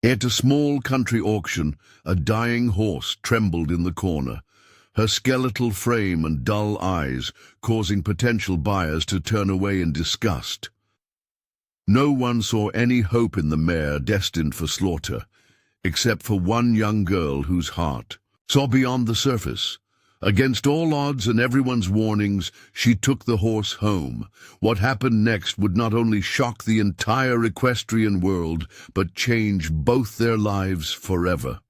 At a small country auction, a dying horse trembled in the corner, her skeletal frame and dull eyes causing potential buyers to turn away in disgust. No one saw any hope in the mare destined for slaughter, except for one young girl whose heart saw beyond the surface. Against all odds and everyone's warnings, she took the horse home. What happened next would not only shock the entire equestrian world, but change both their lives forever.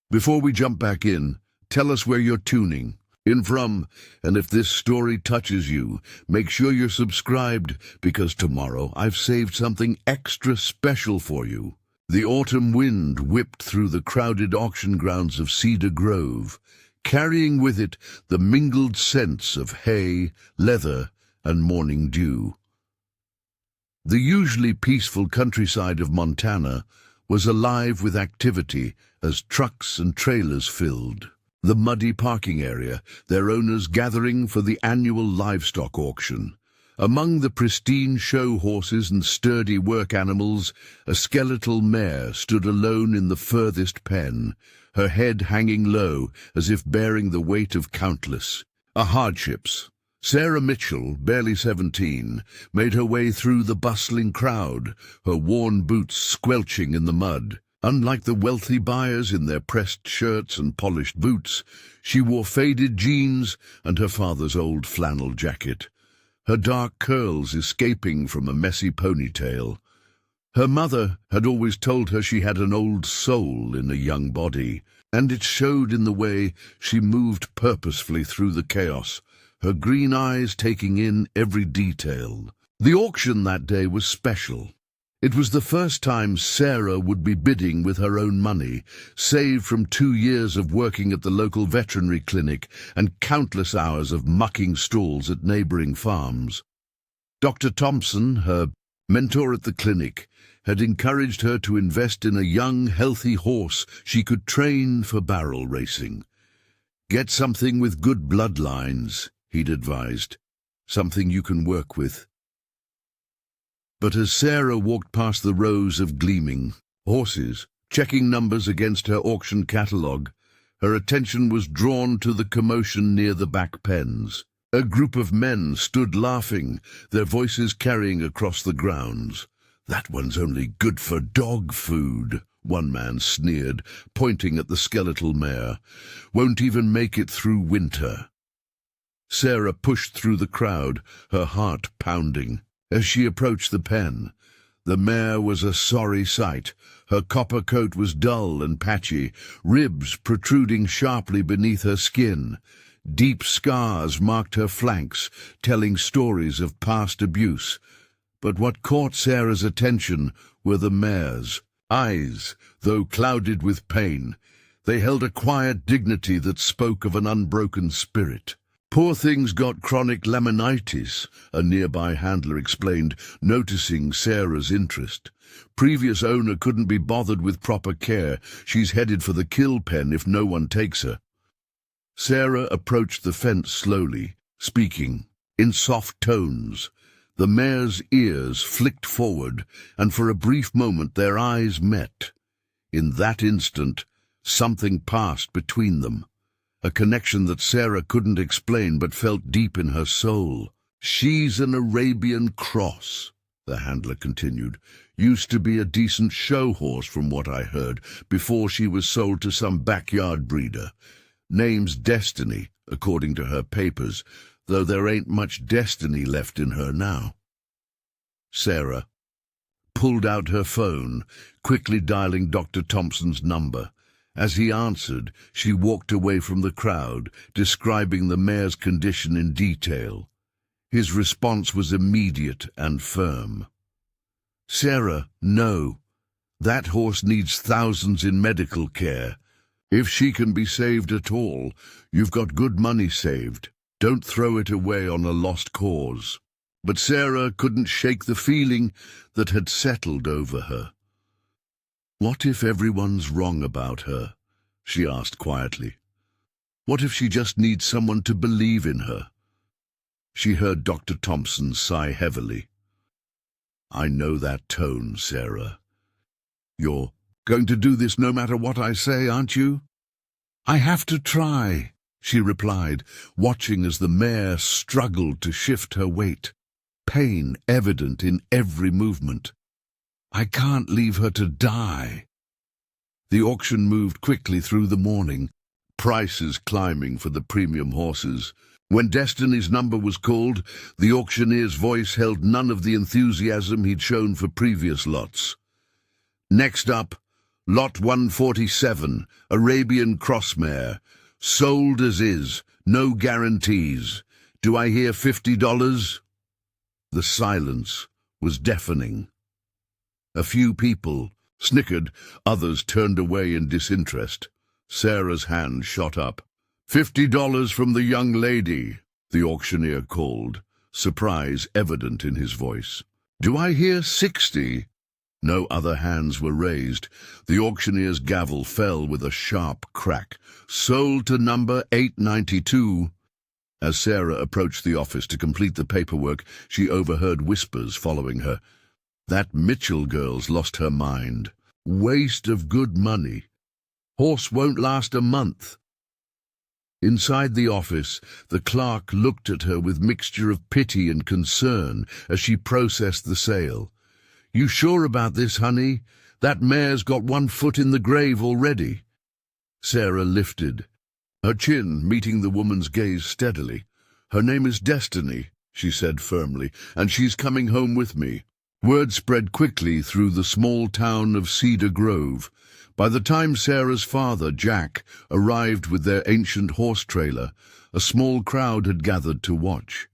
Before we jump back in, tell us where you're tuning in from, and if this story touches you, make sure you're subscribed, because tomorrow I've saved something extra special for you. The autumn wind whipped through the crowded auction grounds of Cedar Grove, carrying with it the mingled scents of hay, leather, and morning dew. The usually peaceful countryside of Montana was alive with activity as trucks and trailers filled the muddy parking area, their owners gathering for the annual livestock auction. Among the pristine show horses and sturdy work animals, a skeletal mare stood alone in the furthest pen, her head hanging low as if bearing the weight of countless hardships. Sarah Mitchell, barely 17, made her way through the bustling crowd, her worn boots squelching in the mud. Unlike the wealthy buyers in their pressed shirts and polished boots, she wore faded jeans and her father's old flannel jacket, her dark curls escaping from a messy ponytail. Her mother had always told her she had an old soul in a young body, and it showed in the way she moved purposefully through the chaos, her green eyes taking in every detail. The auction that day was special. It was the first time Sarah would be bidding with her own money, saved from 2 years of working at the local veterinary clinic and countless hours of mucking stalls at neighboring farms. Dr. Thompson, her mentor at the clinic, had encouraged her to invest in a young, healthy horse she could train for barrel racing. Get something with good bloodlines, he'd advised, something you can work with. But as Sarah walked past the rows of gleaming horses, checking numbers against her auction catalogue, her attention was drawn to the commotion near the back pens. A group of men stood laughing, their voices carrying across the grounds. "That one's only good for dog food," one man sneered, pointing at the skeletal mare. "Won't even make it through winter." Sarah pushed through the crowd, her heart pounding. As she approached the pen, the mare was a sorry sight. Her copper coat was dull and patchy, ribs protruding sharply beneath her skin. Deep scars marked her flanks, telling stories of past abuse. But what caught Sarah's attention were the mare's eyes, though clouded with pain. They held a quiet dignity that spoke of an unbroken spirit. "Poor thing's got chronic laminitis," a nearby handler explained, noticing Sarah's interest. "Previous owner couldn't be bothered with proper care. She's headed for the kill pen if no one takes her." Sarah approached the fence slowly, speaking in soft tones. The mare's ears flicked forward, and for a brief moment their eyes met. In that instant, something passed between them. A connection that Sarah couldn't explain but felt deep in her soul. "She's an Arabian cross," the handler continued. "Used to be a decent show horse from what I heard, before she was sold to some backyard breeder. Name's Destiny, according to her papers, though there ain't much destiny left in her now." Sarah pulled out her phone, quickly dialing Dr. Thompson's number. As he answered, she walked away from the crowd, describing the mare's condition in detail. His response was immediate and firm. "Sarah, no. That horse needs thousands in medical care. If she can be saved at all, you've got good money saved. Don't throw it away on a lost cause." But Sarah couldn't shake the feeling that had settled over her. "What if everyone's wrong about her?" she asked quietly. "What if she just needs someone to believe in her?" She heard Dr. Thompson sigh heavily. "I know that tone, Sarah. You're going to do this no matter what I say, aren't you? I have to try, she replied, watching as the mare struggled to shift her weight, pain evident in every movement. I can't leave her to die. The auction moved quickly through the morning, prices climbing for the premium horses. When Destiny's number was called, the auctioneer's voice held none of the enthusiasm he'd shown for previous lots. Next up, Lot 147, Arabian cross mare, sold as is, no guarantees. Do I hear $50? The silence was deafening. A few people snickered, others turned away in disinterest. Sarah's hand shot up. $50 from the young lady, the auctioneer called, surprise evident in his voice. Do I hear 60? No other hands were raised. The auctioneer's gavel fell with a sharp crack. Sold to number 892. As Sarah approached the office to complete the paperwork, she overheard whispers following her. That Mitchell girl's lost her mind. Waste of good money. Horse won't last a month. Inside the office, the clerk looked at her with mixture of pity and concern as she processed the sale. You sure about this, honey? That mare's got one foot in the grave already. Sarah lifted, her chin meeting the woman's gaze steadily. Her name is Destiny, she said firmly, and she's coming home with me. Word spread quickly through the small town of Cedar Grove. By the time Sarah's father, Jack, arrived with their ancient horse trailer, a small crowd had gathered to watch.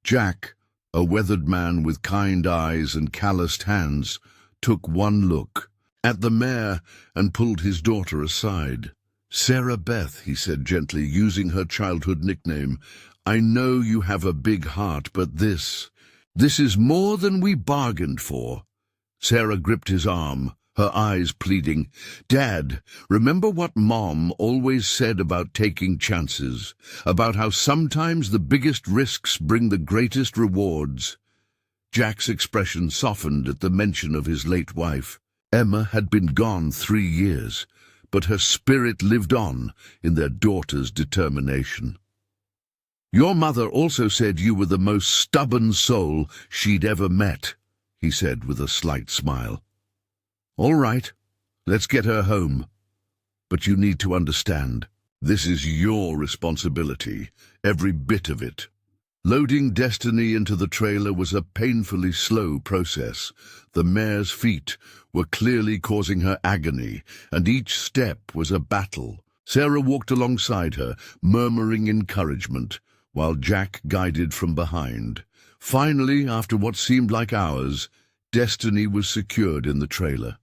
Jack, a weathered man with kind eyes and calloused hands, took one look at the mare and pulled his daughter aside. Sarah Beth, he said gently, using her childhood nickname, I know you have a big heart, but this is more than we bargained for. Sarah gripped his arm, her eyes pleading. Dad, remember what Mom always said about taking chances, about how sometimes the biggest risks bring the greatest rewards? Jack's expression softened at the mention of his late wife. Emma had been gone 3 years, but her spirit lived on in their daughter's determination. Your mother also said you were the most stubborn soul she'd ever met, he said with a slight smile. All right, let's get her home. But you need to understand, this is your responsibility, every bit of it. Loading Destiny into the trailer was a painfully slow process. The mare's feet were clearly causing her agony, and each step was a battle. Sarah walked alongside her, murmuring encouragement, while Jack guided from behind. Finally, after what seemed like hours, Destiny was secured in the trailer.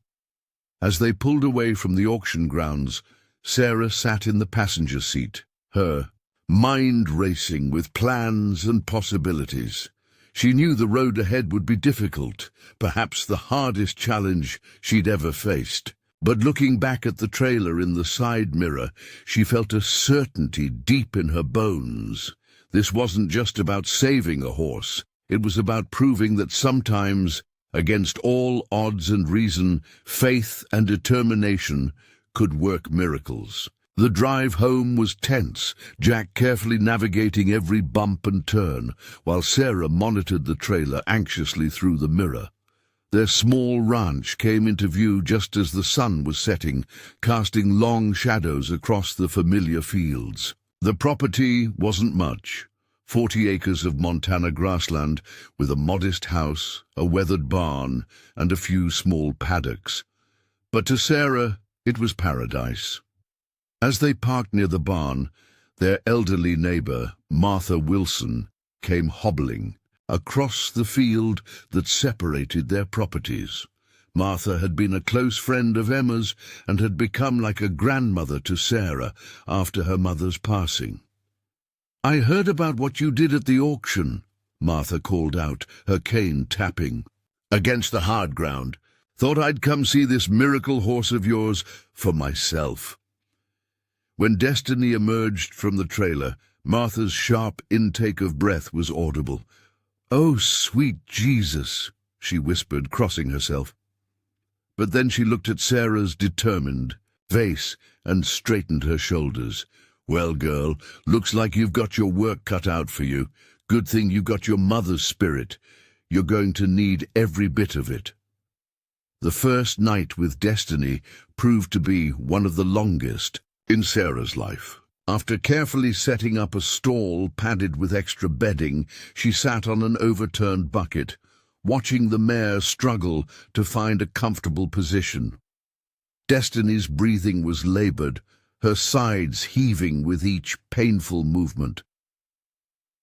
As they pulled away from the auction grounds, Sarah sat in the passenger seat, her mind racing with plans and possibilities. She knew the road ahead would be difficult, perhaps the hardest challenge she'd ever faced. But looking back at the trailer in the side mirror, she felt a certainty deep in her bones. This wasn't just about saving a horse. It was about proving that sometimes, against all odds and reason, faith and determination could work miracles. The drive home was tense, Jack carefully navigating every bump and turn, while Sarah monitored the trailer anxiously through the mirror. Their small ranch came into view just as the sun was setting, casting long shadows across the familiar fields. The property wasn't much. 40 acres of Montana grassland, with a modest house, a weathered barn, and a few small paddocks. But to Sarah, it was paradise. As they parked near the barn, their elderly neighbor, Martha Wilson, came hobbling across the field that separated their properties. Martha had been a close friend of Emma's and had become like a grandmother to Sarah after her mother's passing. I heard about what you did at the auction, Martha called out, her cane tapping against the hard ground. Thought I'd come see this miracle horse of yours for myself. When Destiny emerged from the trailer, Martha's sharp intake of breath was audible. Oh, sweet Jesus, she whispered, crossing herself. But then she looked at Sarah's determined face and straightened her shoulders. "Well, girl, looks like you've got your work cut out for you. Good thing you got your mother's spirit. You're going to need every bit of it." The first night with Destiny proved to be one of the longest in Sarah's life. After carefully setting up a stall padded with extra bedding, she sat on an overturned bucket, watching the mare struggle to find a comfortable position. Destiny's breathing was labored, her sides heaving with each painful movement.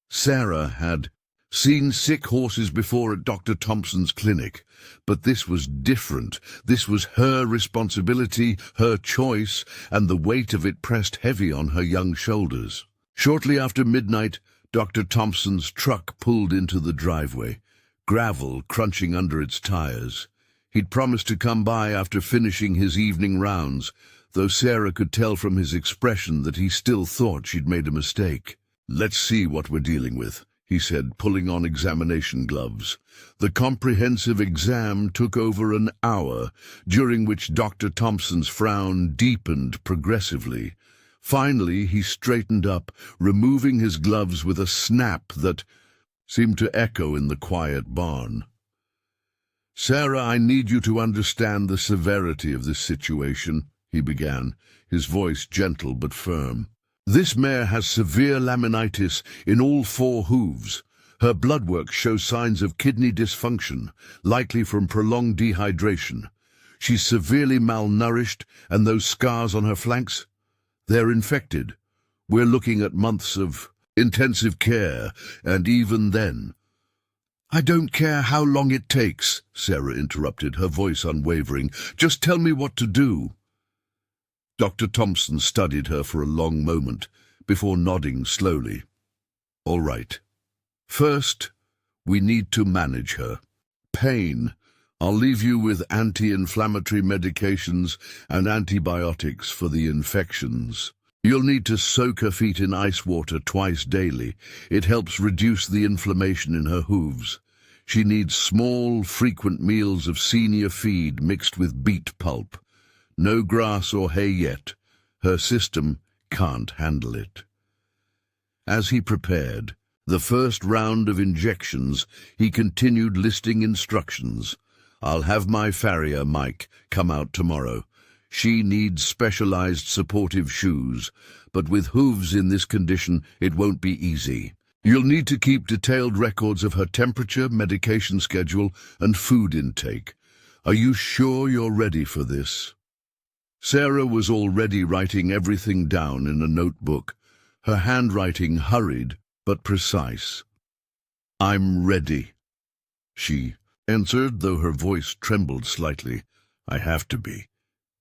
Sarah had seen sick horses before at Dr. Thompson's clinic, but this was different. This was her responsibility, her choice, and the weight of it pressed heavy on her young shoulders. Shortly after midnight, Dr. Thompson's truck pulled into the driveway, gravel crunching under its tires. He'd promised to come by after finishing his evening rounds, though Sarah could tell from his expression that he still thought she'd made a mistake. "Let's see what we're dealing with," he said, pulling on examination gloves. The comprehensive exam took over an hour, during which Dr. Thompson's frown deepened progressively. Finally, he straightened up, removing his gloves with a snap that seemed to echo in the quiet barn. "Sarah, I need you to understand the severity of this situation," he began, his voice gentle but firm. "This mare has severe laminitis in all 4 hooves. Her blood work shows signs of kidney dysfunction, likely from prolonged dehydration. She's severely malnourished, and those scars on her flanks, they're infected. We're looking at months of intensive care, and even then—" "I don't care how long it takes," Sarah interrupted, her voice unwavering. "Just tell me what to do." Dr. Thompson studied her for a long moment, before nodding slowly. "All right. First, we need to manage her. Pain. I'll leave you with anti-inflammatory medications and antibiotics for the infections. You'll need to soak her feet in ice water twice daily. It helps reduce the inflammation in her hooves. She needs small, frequent meals of senior feed mixed with beet pulp. No grass or hay yet. Her system can't handle it." As he prepared the first round of injections, he continued listing instructions. "I'll have my farrier, Mike, come out tomorrow. She needs specialized supportive shoes, but with hooves in this condition, it won't be easy. You'll need to keep detailed records of her temperature, medication schedule, and food intake. Are you sure you're ready for this?" Sarah was already writing everything down in a notebook, her handwriting hurried but precise. "I'm ready," she answered, though her voice trembled slightly. "I have to be."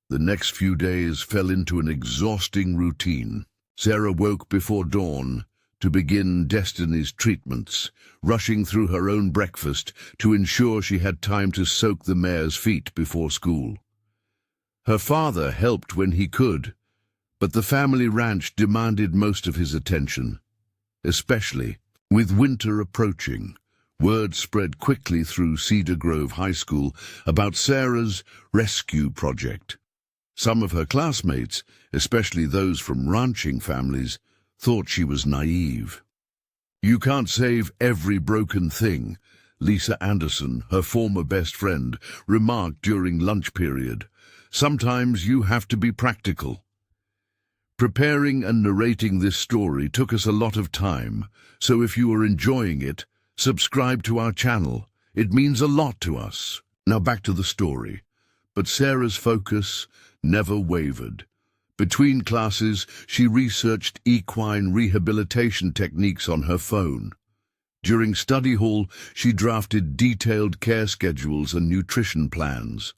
The next few days fell into an exhausting routine. Sarah woke before dawn to begin Destiny's treatments, rushing through her own breakfast to ensure she had time to soak the mare's feet before school. Her father helped when he could, but the family ranch demanded most of his attention. Especially with winter approaching, word spread quickly through Cedar Grove High School about Sarah's rescue project. Some of her classmates, especially those from ranching families, thought she was naive. "You can't save every broken thing," Lisa Anderson, her former best friend, remarked during lunch period. "Sometimes you have to be practical." Preparing and narrating this story took us a lot of time, so if you are enjoying it, subscribe to our channel. It means a lot to us. Now back to the story. But Sarah's focus never wavered. Between classes, she researched equine rehabilitation techniques on her phone. During study hall, she drafted detailed care schedules and nutrition plans.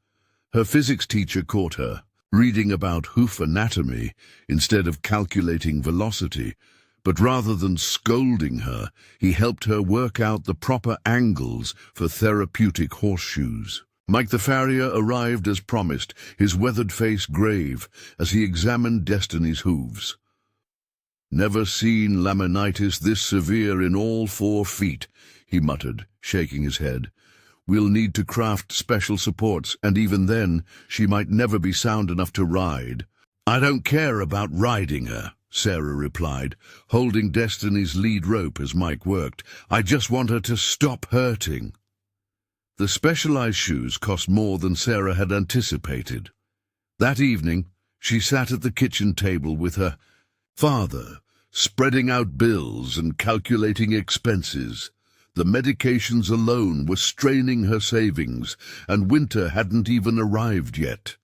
Her physics teacher caught her reading about hoof anatomy instead of calculating velocity, but rather than scolding her, he helped her work out the proper angles for therapeutic horseshoes. Mike the farrier arrived as promised, his weathered face grave as he examined Destiny's hooves. "Never seen laminitis this severe in all 4 feet, he muttered, shaking his head. We'll need to craft special supports, and even then, she might never be sound enough to ride." "I don't care about riding her," Sarah replied, holding Destiny's lead rope as Mike worked. "I just want her to stop hurting." The specialized shoes cost more than Sarah had anticipated. That evening, she sat at the kitchen table with her father, spreading out bills and calculating expenses. The medications alone were straining her savings, and winter hadn't even arrived yet.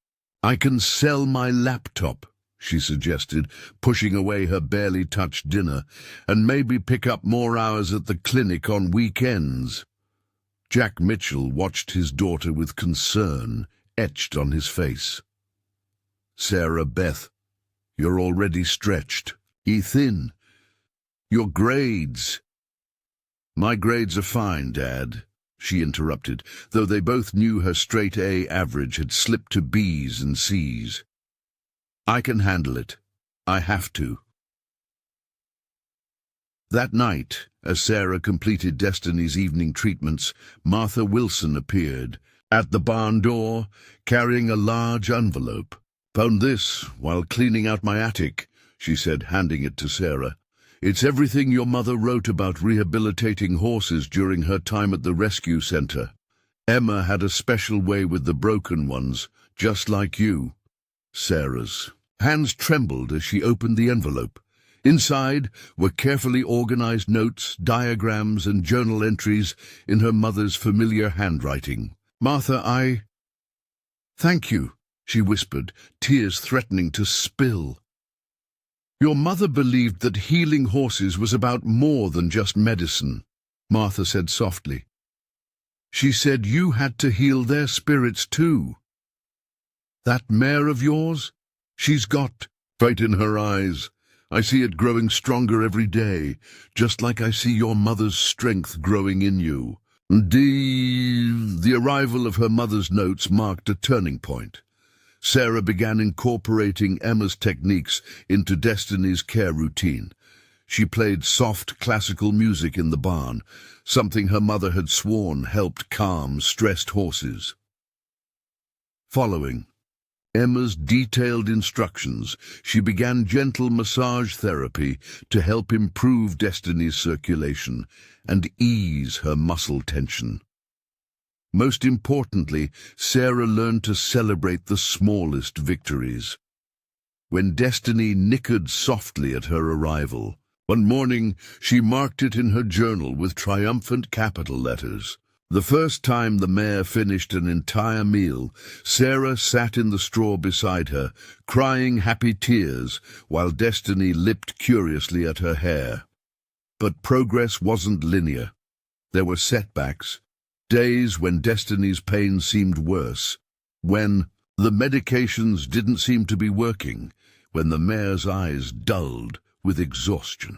"I can sell my laptop," she suggested, pushing away her barely touched dinner, "and maybe pick up more hours at the clinic on weekends." Jack Mitchell watched his daughter with concern etched on his face. "Sarah Beth, you're already stretched. Ethan, your grades—" "My grades are fine, Dad," she interrupted, though they both knew her straight-A average had slipped to B's and C's. "I can handle it. I have to." That night, as Sarah completed Destiny's evening treatments, Martha Wilson appeared at the barn door, carrying a large envelope. "Found this while cleaning out my attic," she said, handing it to Sarah. "It's everything your mother wrote about rehabilitating horses during her time at the rescue center. Emma had a special way with the broken ones, just like you." Sarah's hands trembled as she opened the envelope. Inside were carefully organized notes, diagrams, and journal entries in her mother's familiar handwriting. "Martha, Thank you," she whispered, tears threatening to spill. "Your mother believed that healing horses was about more than just medicine," Martha said softly. "She said you had to heal their spirits too. That mare of yours, she's got fight in her eyes. I see it growing stronger every day, just like I see your mother's strength growing in you." The arrival of her mother's notes marked a turning point. Sarah began incorporating Emma's techniques into Destiny's care routine. She played soft classical music in the barn, something her mother had sworn helped calm stressed horses. Following Emma's detailed instructions, she began gentle massage therapy to help improve Destiny's circulation and ease her muscle tension. Most importantly, Sarah learned to celebrate the smallest victories. When Destiny nickered softly at her arrival, one morning she marked it in her journal with triumphant capital letters. The first time the mare finished an entire meal, Sarah sat in the straw beside her, crying happy tears, while Destiny lipped curiously at her hair. But progress wasn't linear. There were setbacks, days when Destiny's pain seemed worse, when the medications didn't seem to be working, when the mare's eyes dulled with exhaustion.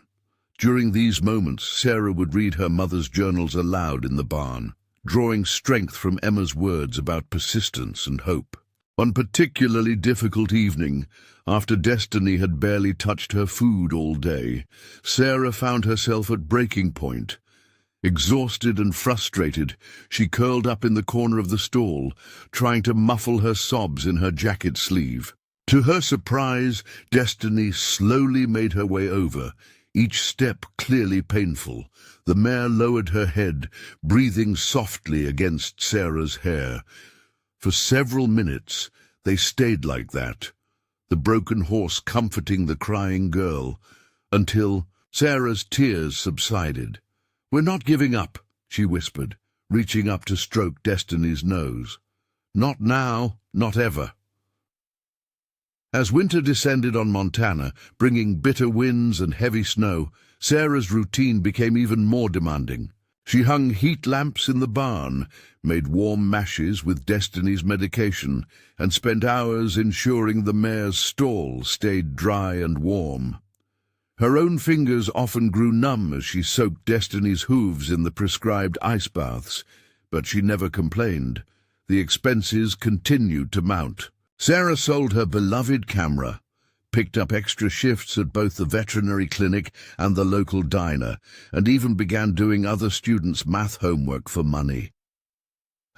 During these moments, Sarah would read her mother's journals aloud in the barn, drawing strength from Emma's words about persistence and hope. One particularly difficult evening, after Destiny had barely touched her food all day, Sarah found herself at breaking point. Exhausted and frustrated, she curled up in the corner of the stall, trying to muffle her sobs in her jacket sleeve. To her surprise, Destiny slowly made her way over, each step clearly painful. The mare lowered her head, breathing softly against Sarah's hair. For several minutes, they stayed like that, the broken horse comforting the crying girl, until Sarah's tears subsided. "We're not giving up," she whispered, reaching up to stroke Destiny's nose. "Not now, not ever." As winter descended on Montana, bringing bitter winds and heavy snow, Sarah's routine became even more demanding. She hung heat lamps in the barn, made warm mashes with Destiny's medication, and spent hours ensuring the mare's stall stayed dry and warm. Her own fingers often grew numb as she soaked Destiny's hooves in the prescribed ice baths, but she never complained. The expenses continued to mount. Sarah sold her beloved camera, picked up extra shifts at both the veterinary clinic and the local diner, and even began doing other students' math homework for money.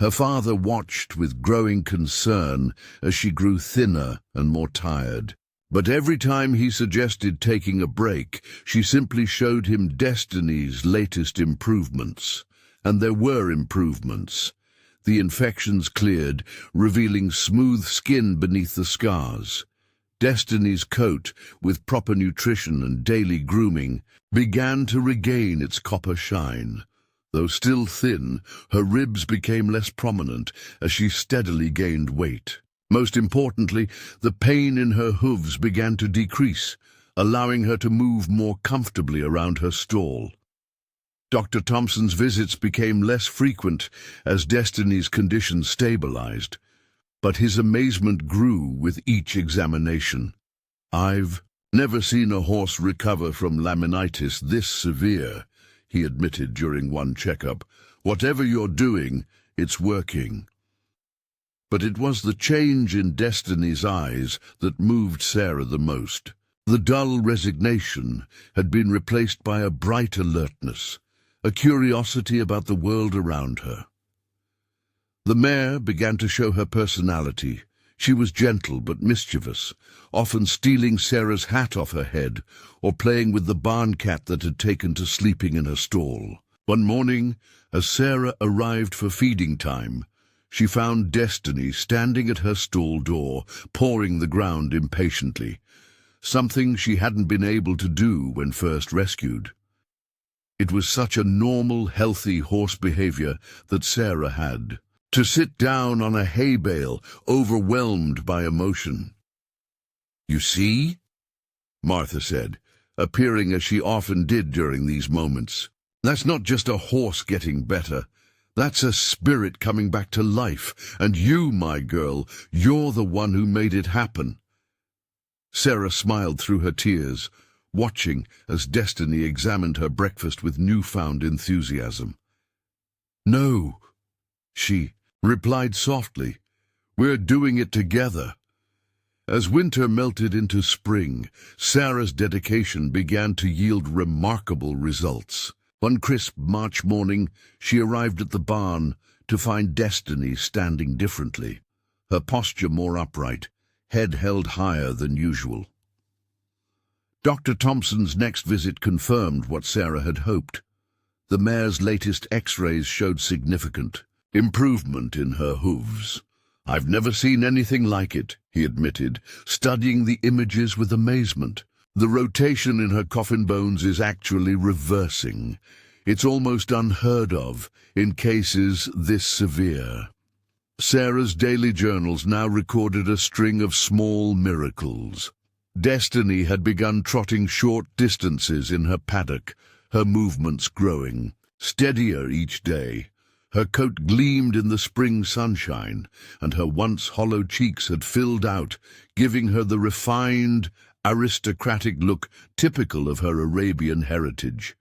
Her father watched with growing concern as she grew thinner and more tired. But every time he suggested taking a break, she simply showed him Destiny's latest improvements. And there were improvements. The infections cleared, revealing smooth skin beneath the scars. Destiny's coat, with proper nutrition and daily grooming, began to regain its copper shine. Though still thin, her ribs became less prominent as she steadily gained weight. Most importantly, the pain in her hooves began to decrease, allowing her to move more comfortably around her stall. Dr. Thompson's visits became less frequent as Destiny's condition stabilized, but his amazement grew with each examination. "I've never seen a horse recover from laminitis this severe," he admitted during one checkup. "Whatever you're doing, it's working." But it was the change in Destiny's eyes that moved Sarah the most. The dull resignation had been replaced by a bright alertness, a curiosity about the world around her. The mare began to show her personality. She was gentle but mischievous, often stealing Sarah's hat off her head or playing with the barn cat that had taken to sleeping in her stall. One morning, as Sarah arrived for feeding time, she found Destiny standing at her stall door, pawing the ground impatiently, something she hadn't been able to do when first rescued. It was such a normal, healthy horse behavior that Sarah had, to sit down on a hay bale, overwhelmed by emotion. "You see?" Martha said, appearing as she often did during these moments. "That's not just a horse getting better. That's a spirit coming back to life, and you, my girl, you're the one who made it happen." Sarah smiled through her tears, watching as Destiny examined her breakfast with newfound enthusiasm. "No," she replied softly. "We're doing it together." As winter melted into spring, Sarah's dedication began to yield remarkable results. One crisp March morning, she arrived at the barn to find Destiny standing differently, her posture more upright, head held higher than usual. Dr. Thompson's next visit confirmed what Sarah had hoped. The mare's latest X-rays showed significant improvement in her hooves. "I've never seen anything like it," he admitted, studying the images with amazement. "The rotation in her coffin bones is actually reversing. It's almost unheard of in cases this severe." Sarah's daily journals now recorded a string of small miracles. Destiny had begun trotting short distances in her paddock, her movements growing, steadier each day. Her coat gleamed in the spring sunshine, and her once hollow cheeks had filled out, giving her the refined, aristocratic look typical of her Arabian heritage.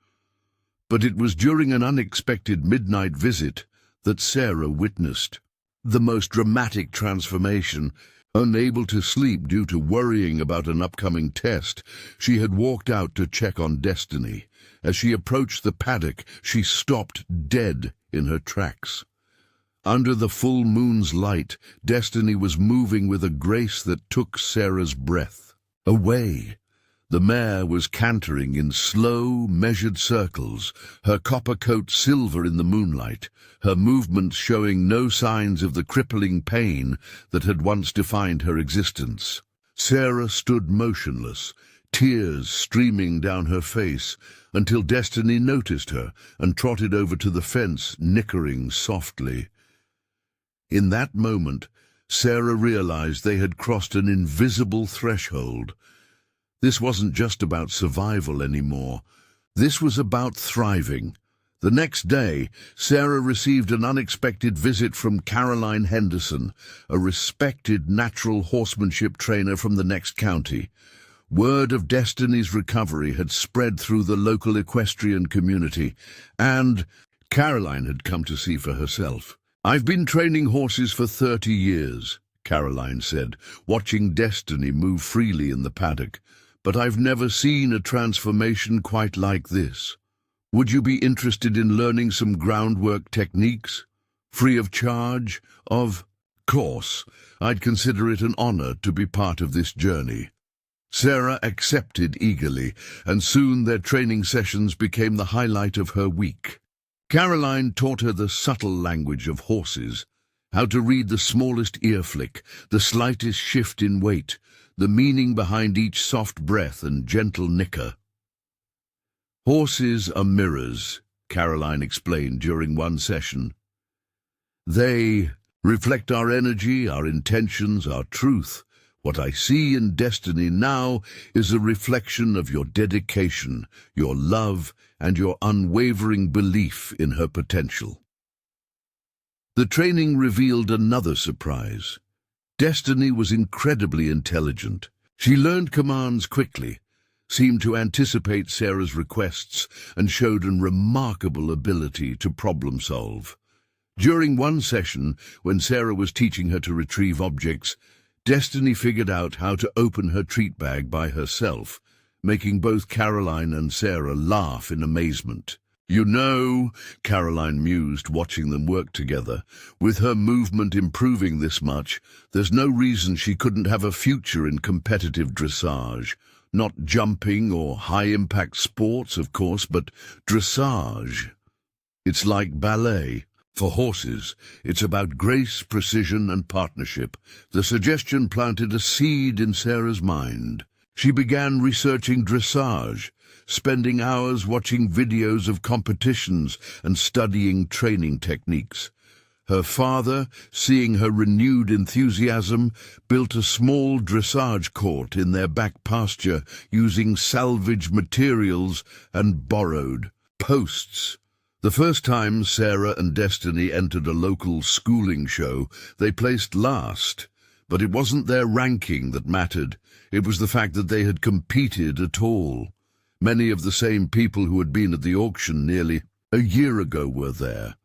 But it was during an unexpected midnight visit that Sarah witnessed the most dramatic transformation. Unable to sleep due to worrying about an upcoming test, she had walked out to check on Destiny. As she approached the paddock, she stopped dead in her tracks. Under the full moon's light, Destiny was moving with a grace that took Sarah's breath away. The mare was cantering in slow, measured circles, her copper coat silver in the moonlight, her movements showing no signs of the crippling pain that had once defined her existence. Sarah stood motionless, tears streaming down her face, until Destiny noticed her and trotted over to the fence, nickering softly. In that moment, Sarah realized they had crossed an invisible threshold. This wasn't just about survival anymore. This was about thriving. The next day, Sarah received an unexpected visit from Caroline Henderson, a respected natural horsemanship trainer from the next county. Word of Destiny's recovery had spread through the local equestrian community, and Caroline had come to see for herself. "I've been training horses for 30 years, Caroline said, watching Destiny move freely in the paddock. "But I've never seen a transformation quite like this. Would you be interested in learning some groundwork techniques?" Free of charge? Of course. I'd consider it an honor to be part of this journey. Sarah accepted eagerly, and soon their training sessions became the highlight of her week. Caroline taught her the subtle language of horses, how to read the smallest ear flick, the slightest shift in weight, the meaning behind each soft breath and gentle nicker. Horses are mirrors, Caroline explained during one session. They reflect our energy, our intentions, our truth. What I see in Destiny now is a reflection of your dedication, your love, and your unwavering belief in her potential. The training revealed another surprise. Destiny was incredibly intelligent. She learned commands quickly, seemed to anticipate Sarah's requests, and showed a remarkable ability to problem solve. During one session, when Sarah was teaching her to retrieve objects, Destiny figured out how to open her treat bag by herself, making both Caroline and Sarah laugh in amazement. You know, Caroline mused, watching them work together, with her movement improving this much, there's no reason she couldn't have a future in competitive dressage. Not jumping or high-impact sports, of course, but dressage. It's like ballet. For horses, it's about grace, precision, and partnership. The suggestion planted a seed in Sarah's mind. She began researching dressage, spending hours watching videos of competitions and studying training techniques. Her father, seeing her renewed enthusiasm, built a small dressage court in their back pasture using salvaged materials and borrowed posts. The first time Sarah and Destiny entered a local schooling show, they placed last. But it wasn't their ranking that mattered. It was the fact that they had competed at all. Many of the same people who had been at the auction nearly a year ago were there,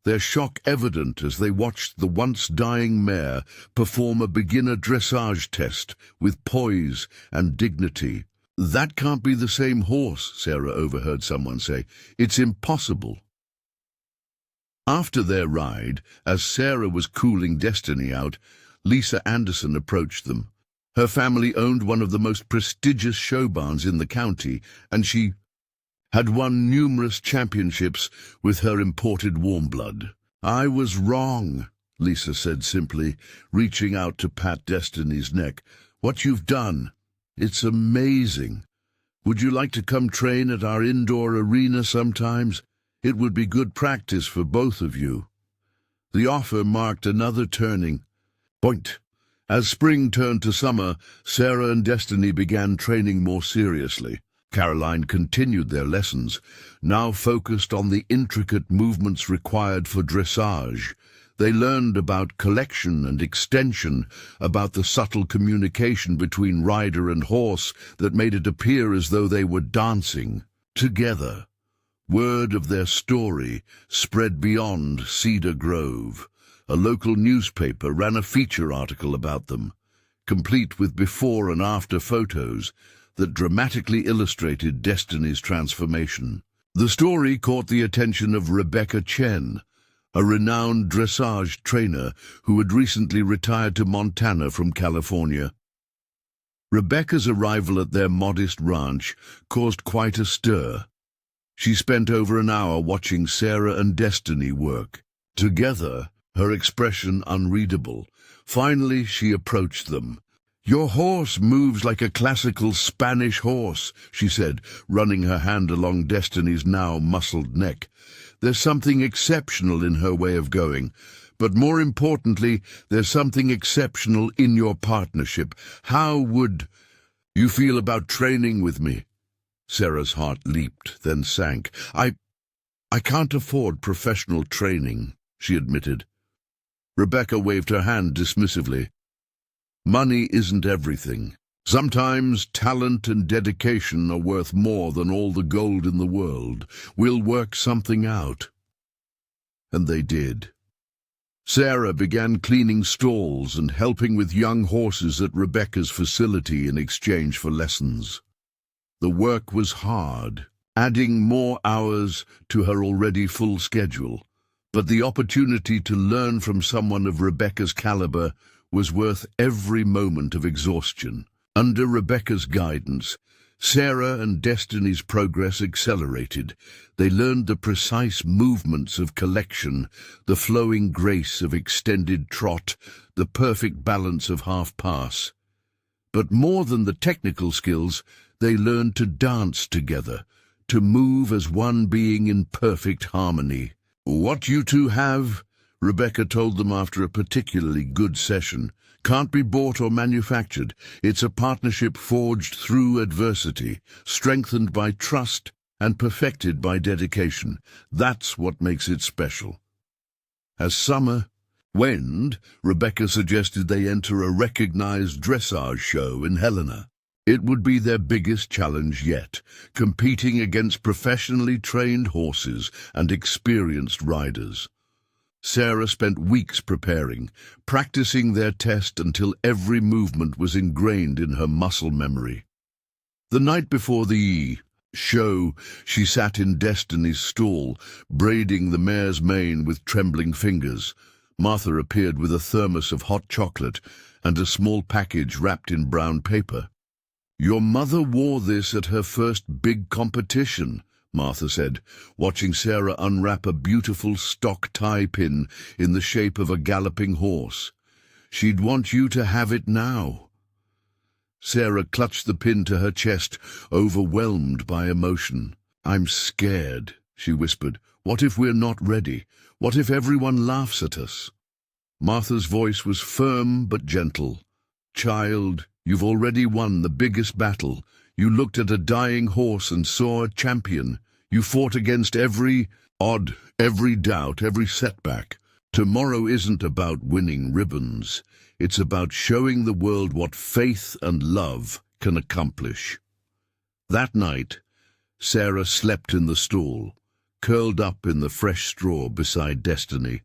their shock evident as they watched the once-dying mare perform a beginner dressage test with poise and dignity. "That can't be the same horse," Sarah overheard someone say. "It's impossible." After their ride, as Sarah was cooling Destiny out, Lisa Anderson approached them. Her family owned one of the most prestigious show barns in the county, and she had won numerous championships with her imported warm blood. "I was wrong," Lisa said simply, reaching out to pat Destiny's neck. "What you've done, it's amazing. Would you like to come train at our indoor arena sometimes? It would be good practice for both of you." The offer marked another turning point. As spring turned to summer, Sarah and Destiny began training more seriously. Caroline continued their lessons, now focused on the intricate movements required for dressage. They learned about collection and extension, about the subtle communication between rider and horse that made it appear as though they were dancing together. Word of their story spread beyond Cedar Grove. A local newspaper ran a feature article about them, complete with before and after photos that dramatically illustrated Destiny's transformation. The story caught the attention of Rebecca Chen, a renowned dressage trainer who had recently retired to Montana from California. Rebecca's arrival at their modest ranch caused quite a stir. She spent over an hour watching Sarah and Destiny work. Together, her expression unreadable. Finally, she approached them. "Your horse moves like a classical Spanish horse," she said, running her hand along Destiny's now muscled neck. "There's something exceptional in her way of going. But more importantly, there's something exceptional in your partnership. How would you feel about training with me?" Sarah's heart leaped, then sank. I can't afford professional training," she admitted. Rebecca waved her hand dismissively. "Money isn't everything. Sometimes talent and dedication are worth more than all the gold in the world. We'll work something out." And they did. Sarah began cleaning stalls and helping with young horses at Rebecca's facility in exchange for lessons. The work was hard, adding more hours to her already full schedule. But the opportunity to learn from someone of Rebecca's caliber was worth every moment of exhaustion. Under Rebecca's guidance, Sarah and Destiny's progress accelerated. They learned the precise movements of collection, the flowing grace of extended trot, the perfect balance of half-pass. But more than the technical skills, they learned to dance together, to move as one being in perfect harmony. "What you two have," Rebecca told them after a particularly good session, "can't be bought or manufactured. It's a partnership forged through adversity, strengthened by trust and perfected by dedication. That's what makes it special." As summer waned, Rebecca suggested they enter a recognized dressage show in Helena. It would be their biggest challenge yet, competing against professionally trained horses and experienced riders. Sarah spent weeks preparing, practicing their test until every movement was ingrained in her muscle memory. The night before the show, she sat in Destiny's stall, braiding the mare's mane with trembling fingers. Martha appeared with a thermos of hot chocolate and a small package wrapped in brown paper. "Your mother wore this at her first big competition," Martha said, watching Sarah unwrap a beautiful stock tie pin in the shape of a galloping horse. "She'd want you to have it now." Sarah clutched the pin to her chest, overwhelmed by emotion. "I'm scared," she whispered. "What if we're not ready? What if everyone laughs at us?" Martha's voice was firm but gentle. "Child, you've already won the biggest battle. You looked at a dying horse and saw a champion. You fought against every odd, every doubt, every setback. Tomorrow isn't about winning ribbons. It's about showing the world what faith and love can accomplish." That night, Sarah slept in the stall, curled up in the fresh straw beside Destiny.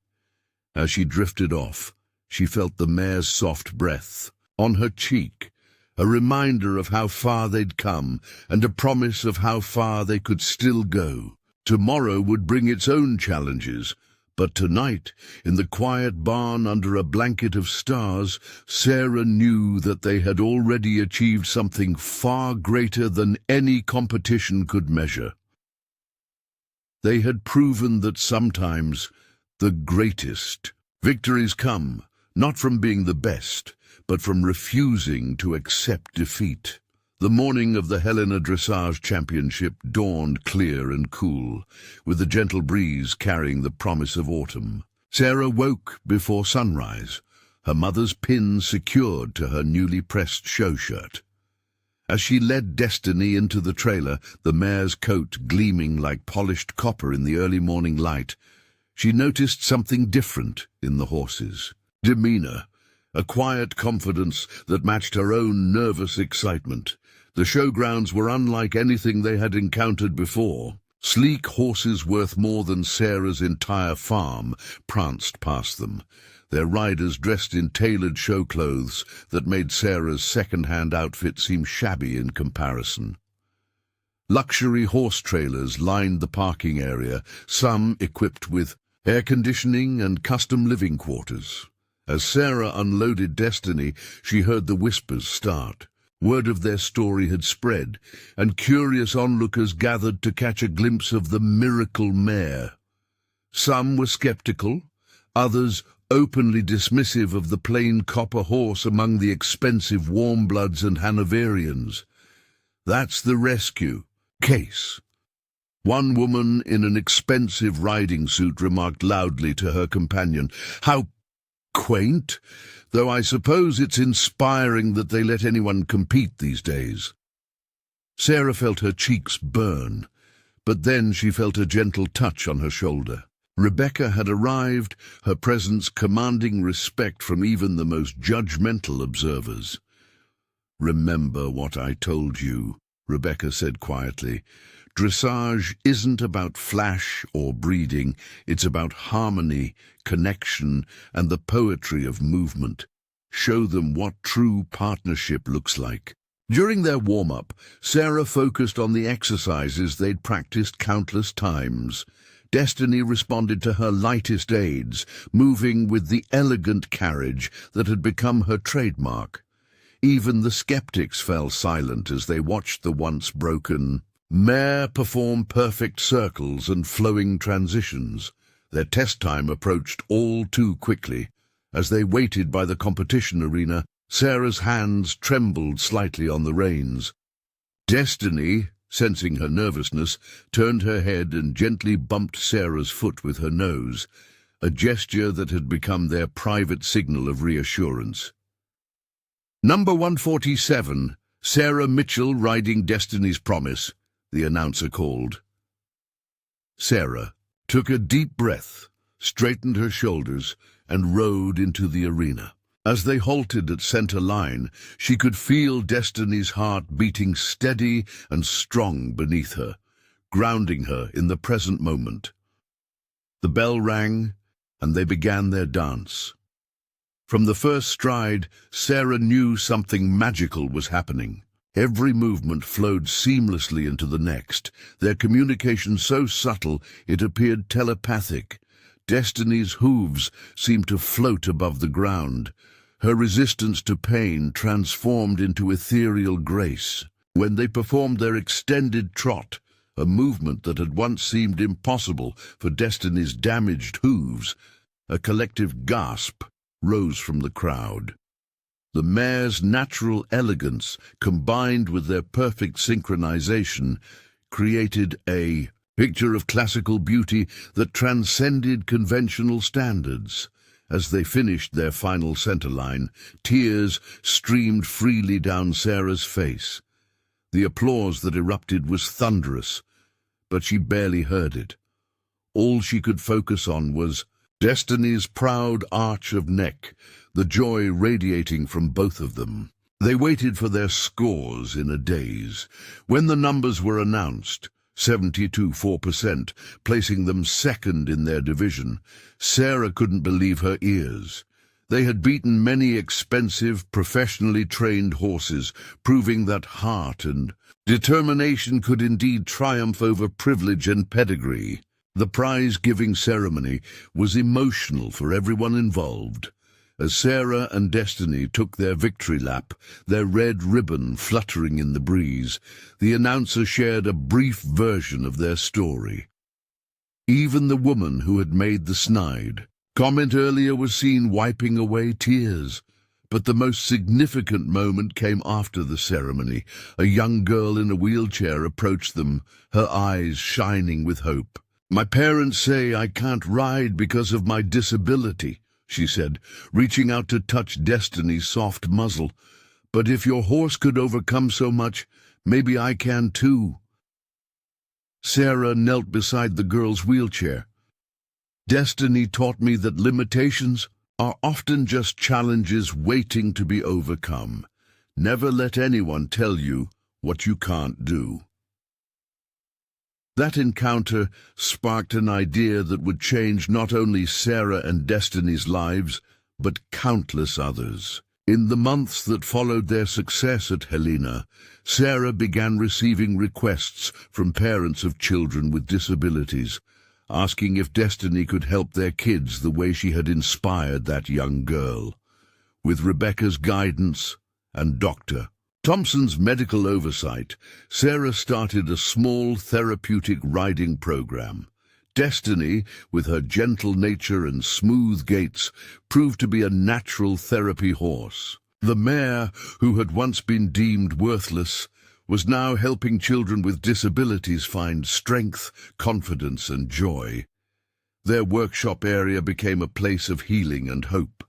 As she drifted off, she felt the mare's soft breath on her cheek, a reminder of how far they'd come and a promise of how far they could still go. Tomorrow would bring its own challenges, but tonight, in the quiet barn under a blanket of stars, Sarah knew that they had already achieved something far greater than any competition could measure. They had proven that sometimes the greatest victories come not from being the best, but from refusing to accept defeat. The morning of the Helena Dressage Championship dawned clear and cool, with a gentle breeze carrying the promise of autumn. Sarah woke before sunrise, her mother's pin secured to her newly pressed show shirt. As she led Destiny into the trailer, the mare's coat gleaming like polished copper in the early morning light, she noticed something different in the horse's demeanor, a quiet confidence that matched her own nervous excitement. The showgrounds were unlike anything they had encountered before. Sleek horses worth more than Sarah's entire farm pranced past them, their riders dressed in tailored show clothes that made Sarah's second-hand outfit seem shabby in comparison. Luxury horse trailers lined the parking area, some equipped with air conditioning and custom living quarters. As Sarah unloaded Destiny, she heard the whispers start. Word of their story had spread, and curious onlookers gathered to catch a glimpse of the miracle mare. Some were skeptical, others openly dismissive of the plain copper horse among the expensive warm-bloods and Hanoverians. "That's the rescue case." One woman in an expensive riding suit remarked loudly to her companion, "How quaint, though I suppose it's inspiring that they let anyone compete these days." Sarah felt her cheeks burn, but then she felt a gentle touch on her shoulder. Rebecca had arrived, her presence commanding respect from even the most judgmental observers. "Remember what I told you," Rebecca said quietly. "Dressage isn't about flash or breeding, it's about harmony, connection, and the poetry of movement. Show them what true partnership looks like." During their warm-up, Sarah focused on the exercises they'd practiced countless times. Destiny responded to her lightest aids, moving with the elegant carriage that had become her trademark. Even the skeptics fell silent as they watched the once broken mare perform perfect circles and flowing transitions. Their test time approached all too quickly. As they waited by the competition arena, Sarah's hands trembled slightly on the reins. Destiny, sensing her nervousness, turned her head and gently bumped Sarah's foot with her nose, a gesture that had become their private signal of reassurance. "Number 147, Sarah Mitchell riding Destiny's Promise," the announcer called. Sarah took a deep breath, straightened her shoulders, and rode into the arena. As they halted at center line, she could feel Destiny's heart beating steady and strong beneath her, grounding her in the present moment. The bell rang, and they began their dance. From the first stride, Sarah knew something magical was happening. Every movement flowed seamlessly into the next, their communication so subtle it appeared telepathic. Destiny's hooves seemed to float above the ground. Her resistance to pain transformed into ethereal grace. When they performed their extended trot, a movement that had once seemed impossible for Destiny's damaged hooves, a collective gasp rose from the crowd. The mare's natural elegance, combined with their perfect synchronization, created a picture of classical beauty that transcended conventional standards. As they finished their final center line, tears streamed freely down Sarah's face. The applause that erupted was thunderous, but she barely heard it. All she could focus on was Destiny's proud arch of neck, the joy radiating from both of them. They waited for their scores in a daze. When the numbers were announced, 72.4%, placing them second in their division, Sarah couldn't believe her ears. They had beaten many expensive, professionally trained horses, proving that heart and determination could indeed triumph over privilege and pedigree. The prize-giving ceremony was emotional for everyone involved. As Sarah and Destiny took their victory lap, their red ribbon fluttering in the breeze, the announcer shared a brief version of their story. Even the woman who had made the snide comment earlier was seen wiping away tears. But the most significant moment came after the ceremony. A young girl in a wheelchair approached them, her eyes shining with hope. "My parents say I can't ride because of my disability," she said, reaching out to touch Destiny's soft muzzle. "But if your horse could overcome so much, maybe I can too." Sarah knelt beside the girl's wheelchair. "Destiny taught me that limitations are often just challenges waiting to be overcome. Never let anyone tell you what you can't do." That encounter sparked an idea that would change not only Sarah and Destiny's lives, but countless others. In the months that followed their success at Helena, Sarah began receiving requests from parents of children with disabilities, asking if Destiny could help their kids the way she had inspired that young girl. With Rebecca's guidance and Dr. Thompson's medical oversight, Sarah started a small therapeutic riding program. Destiny, with her gentle nature and smooth gaits, proved to be a natural therapy horse. The mare, who had once been deemed worthless, was now helping children with disabilities find strength, confidence, and joy. Their workshop area became a place of healing and hope.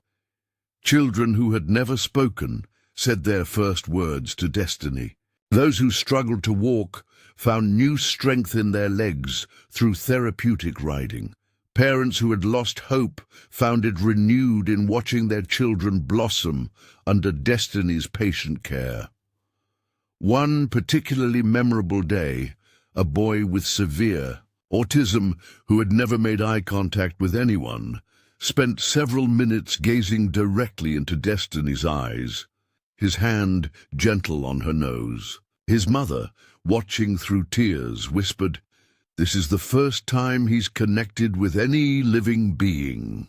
Children who had never spoken said their first words to Destiny. Those who struggled to walk found new strength in their legs through therapeutic riding. Parents who had lost hope found it renewed in watching their children blossom under Destiny's patient care. One particularly memorable day, a boy with severe autism who had never made eye contact with anyone spent several minutes gazing directly into Destiny's eyes, his hand gentle on her nose. His mother, watching through tears, whispered, This is the first time he's connected with any living being.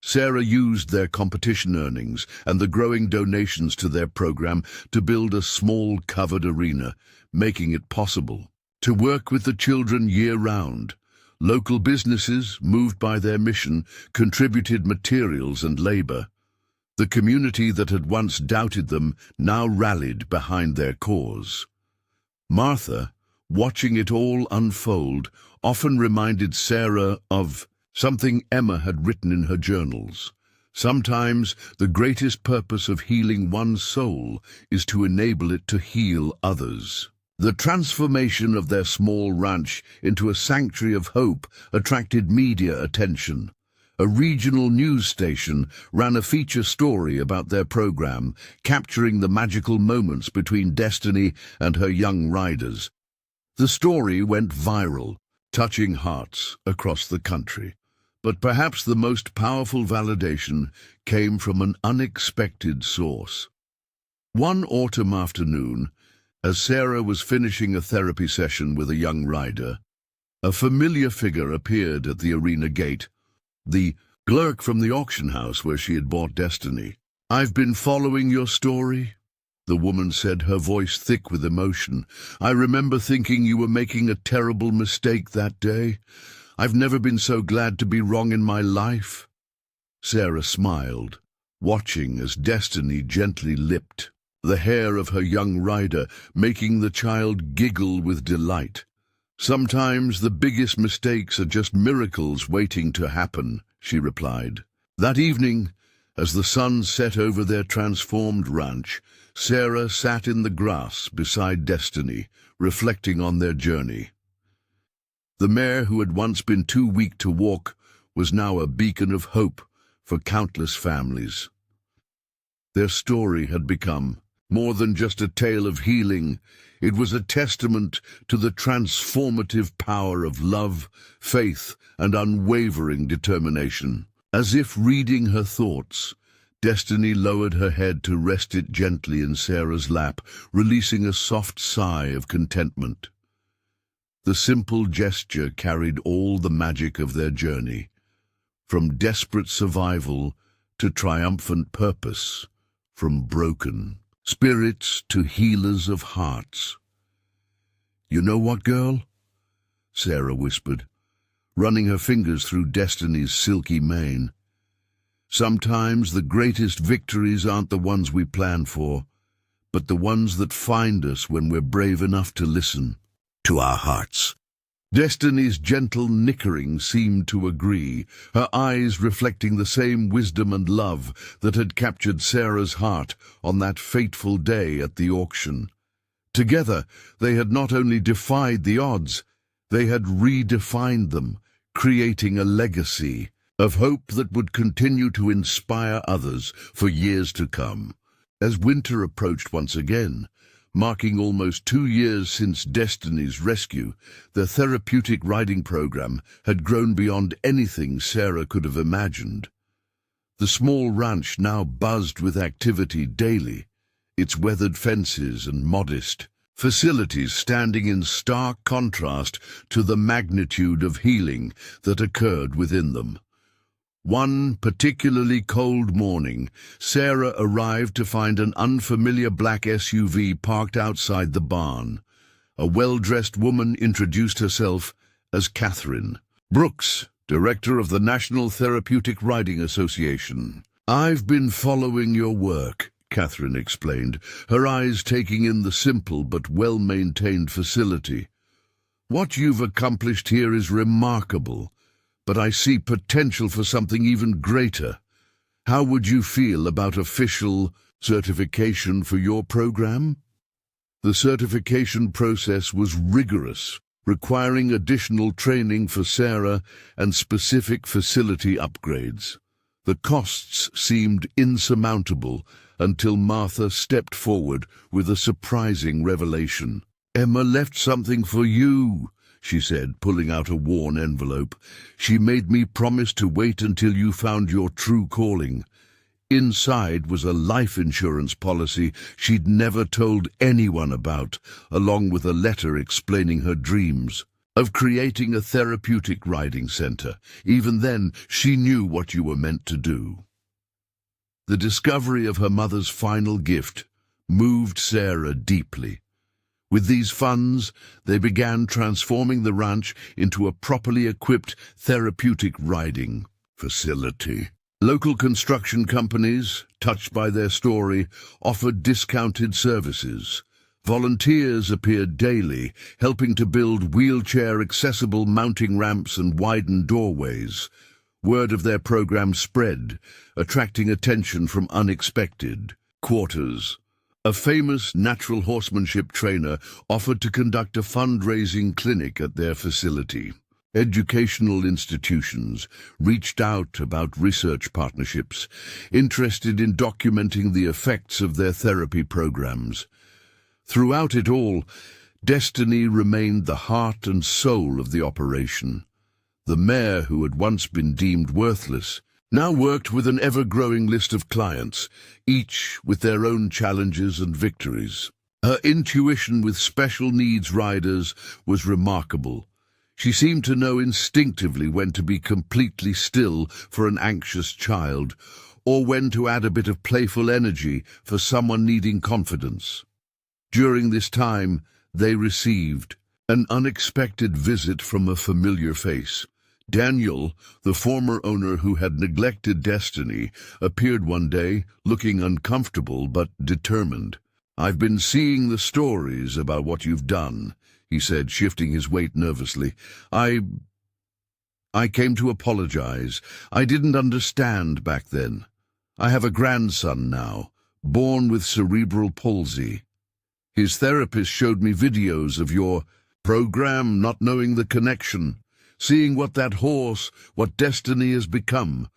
Sarah used their competition earnings and the growing donations to their program to build a small covered arena, making it possible to work with the children year-round. Local businesses, moved by their mission, contributed materials and labor. The community that had once doubted them now rallied behind their cause. Martha, watching it all unfold, often reminded Sarah of something Emma had written in her journals. Sometimes the greatest purpose of healing one's soul is to enable it to heal others. The transformation of their small ranch into a sanctuary of hope attracted media attention. A regional news station ran a feature story about their program, capturing the magical moments between Destiny and her young riders. The story went viral, touching hearts across the country. But perhaps the most powerful validation came from an unexpected source. One autumn afternoon, as Sarah was finishing a therapy session with a young rider, a familiar figure appeared at the arena gate, the clerk from the auction house where she had bought Destiny. "I've been following your story," the woman said, her voice thick with emotion. "I remember thinking you were making a terrible mistake that day. I've never been so glad to be wrong in my life." Sarah smiled, watching as Destiny gently lipped the hair of her young rider, making the child giggle with delight. "Sometimes the biggest mistakes are just miracles waiting to happen," she replied. That evening, as the sun set over their transformed ranch, Sarah sat in the grass beside Destiny, reflecting on their journey. The mare, who had once been too weak to walk, was now a beacon of hope for countless families. Their story had become more than just a tale of healing. It was a testament to the transformative power of love, faith, and unwavering determination. As if reading her thoughts, Destiny lowered her head to rest it gently in Sarah's lap, releasing a soft sigh of contentment. The simple gesture carried all the magic of their journey, from desperate survival to triumphant purpose, from broken spirits to healers of hearts. "You know what, girl?" Sarah whispered, running her fingers through Destiny's silky mane. "Sometimes the greatest victories aren't the ones we plan for, but the ones that find us when we're brave enough to listen to our hearts." Destiny's gentle nickering seemed to agree, her eyes reflecting the same wisdom and love that had captured Sarah's heart on that fateful day at the auction. Together, they had not only defied the odds, they had redefined them, creating a legacy of hope that would continue to inspire others for years to come. As winter approached once again, marking almost 2 years since Destiny's rescue, the therapeutic riding program had grown beyond anything Sarah could have imagined. The small ranch now buzzed with activity daily, its weathered fences and modest facilities standing in stark contrast to the magnitude of healing that occurred within them. One particularly cold morning, Sarah arrived to find an unfamiliar black SUV parked outside the barn. A well-dressed woman introduced herself as Catherine Brooks, director of the National Therapeutic Riding Association. "I've been following your work," Catherine explained, her eyes taking in the simple but well-maintained facility. "What you've accomplished here is remarkable, but I see potential for something even greater. How would you feel about official certification for your program?" The certification process was rigorous, requiring additional training for Sarah and specific facility upgrades. The costs seemed insurmountable until Martha stepped forward with a surprising revelation. "Emma left something for you," she said, pulling out a worn envelope. "She made me promise to wait until you found your true calling." Inside was a life insurance policy she'd never told anyone about, along with a letter explaining her dreams. of creating a therapeutic riding center. Even then, she knew what you were meant to do. The discovery of her mother's final gift moved Sarah deeply. With these funds, they began transforming the ranch into a properly equipped therapeutic riding facility. Local construction companies, touched by their story, offered discounted services. Volunteers appeared daily, helping to build wheelchair-accessible mounting ramps and widen doorways. Word of their program spread, attracting attention from unexpected quarters. A famous natural horsemanship trainer offered to conduct a fundraising clinic at their facility. Educational institutions reached out about research partnerships, interested in documenting the effects of their therapy programs. Throughout it all, Destiny remained the heart and soul of the operation. The mare, who had once been deemed worthless, now worked with an ever-growing list of clients, each with their own challenges and victories. Her intuition with special needs riders was remarkable. She seemed to know instinctively when to be completely still for an anxious child, or when to add a bit of playful energy for someone needing confidence. During this time, they received an unexpected visit from a familiar face. Daniel, the former owner who had neglected Destiny, appeared one day, looking uncomfortable but determined. "I've been seeing the stories about what you've done," he said, shifting his weight nervously. I came to apologize. I didn't understand back then. I have a grandson now, born with cerebral palsy. His therapist showed me videos of your program, not knowing the connection. Seeing what that horse, what Destiny has become.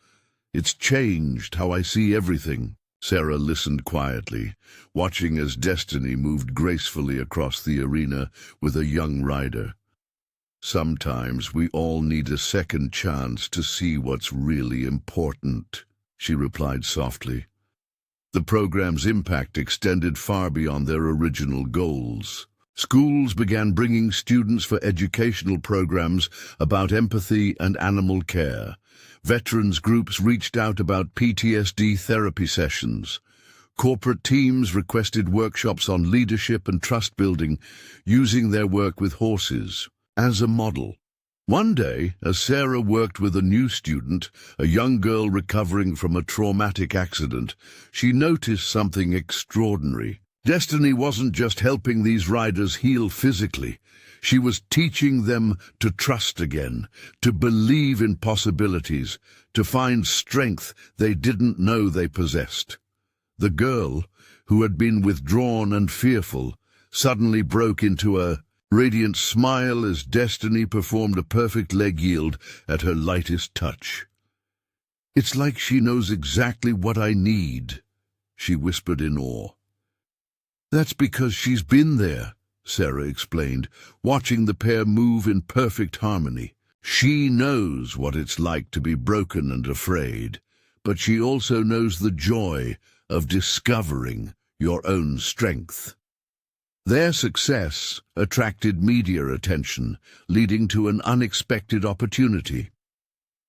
It's changed how I see everything." Sarah listened quietly, watching as Destiny moved gracefully across the arena with a young rider. "Sometimes we all need a second chance to see what's really important," she replied softly. The program's impact extended far beyond their original goals. Schools began bringing students for educational programs about empathy and animal care. Veterans groups reached out about PTSD therapy sessions. Corporate teams requested workshops on leadership and trust building, using their work with horses as a model. One day, as Sarah worked with a new student, a young girl recovering from a traumatic accident, she noticed something extraordinary. Destiny wasn't just helping these riders heal physically. She was teaching them to trust again, to believe in possibilities, to find strength they didn't know they possessed. The girl, who had been withdrawn and fearful, suddenly broke into a radiant smile as Destiny performed a perfect leg yield at her lightest touch. "It's like she knows exactly what I need," she whispered in awe. "That's because she's been there," Sarah explained, watching the pair move in perfect harmony. "She knows what it's like to be broken and afraid, but she also knows the joy of discovering your own strength." Their success attracted media attention, leading to an unexpected opportunity.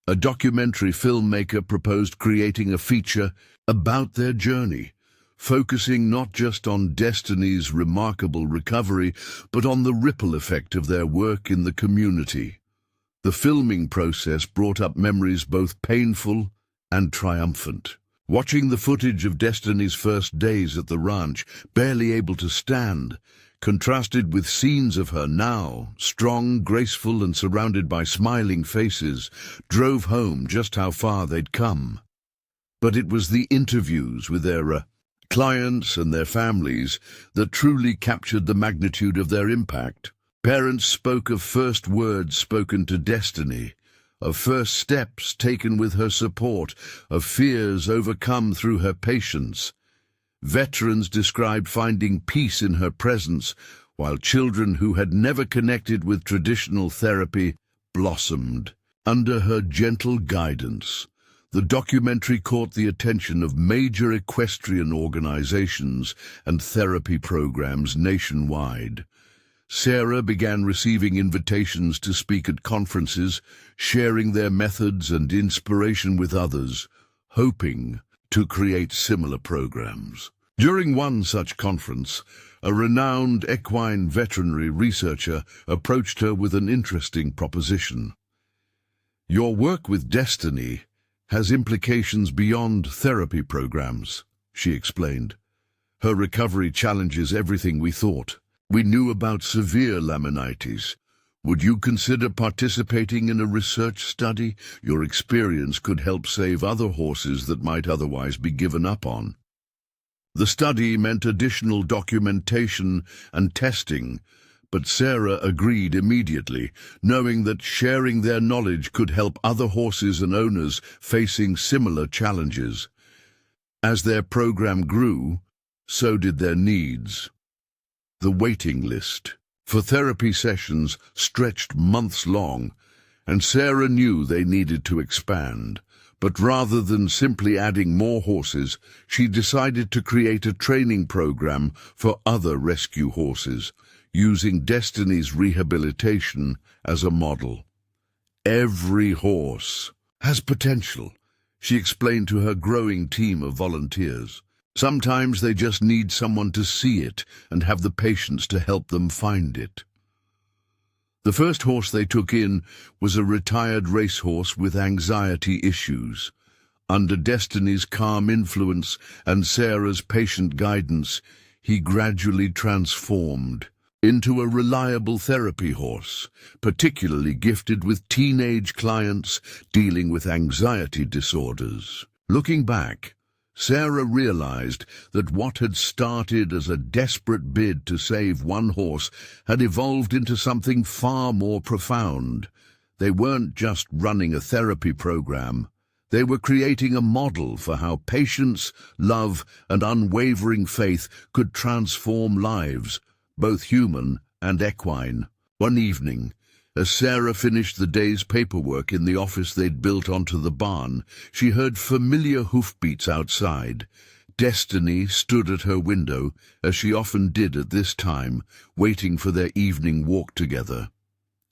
A documentary filmmaker proposed creating a feature about their journey, focusing not just on Destiny's remarkable recovery, but on the ripple effect of their work in the community. The filming process brought up memories both painful and triumphant. Watching the footage of Destiny's first days at the ranch, barely able to stand, contrasted with scenes of her now, strong, graceful, and surrounded by smiling faces, drove home just how far they'd come. But it was the interviews with their clients and their families that truly captured the magnitude of their impact. Parents spoke of first words spoken to Destiny, of first steps taken with her support, of fears overcome through her patience. Veterans described finding peace in her presence, while children who had never connected with traditional therapy blossomed under her gentle guidance. The documentary caught the attention of major equestrian organizations and therapy programs nationwide. Sarah began receiving invitations to speak at conferences, sharing their methods and inspiration with others, hoping to create similar programs. During one such conference, a renowned equine veterinary researcher approached her with an interesting proposition. "Your work with Destiny has implications beyond therapy programs," she explained. "Her recovery challenges everything we thought. We knew about severe laminitis. Would you consider participating in a research study? Your experience could help save other horses that might otherwise be given up on." The study meant additional documentation and testing, but Sarah agreed immediately, knowing that sharing their knowledge could help other horses and owners facing similar challenges. As their program grew, so did their needs. The waiting list for therapy sessions stretched months long, and Sarah knew they needed to expand. But rather than simply adding more horses, she decided to create a training program for other rescue horses, using Destiny's rehabilitation as a model. "Every horse has potential," she explained to her growing team of volunteers. "Sometimes they just need someone to see it and have the patience to help them find it." The first horse they took in was a retired racehorse with anxiety issues. Under Destiny's calm influence and Sarah's patient guidance, he gradually transformed into a reliable therapy horse, particularly gifted with teenage clients dealing with anxiety disorders. Looking back, Sarah realized that what had started as a desperate bid to save one horse had evolved into something far more profound. They weren't just running a therapy program. They were creating a model for how patience, love, and unwavering faith could transform lives, both human and equine. One evening, as Sarah finished the day's paperwork in the office they'd built onto the barn, she heard familiar hoofbeats outside. Destiny stood at her window, as she often did at this time, waiting for their evening walk together.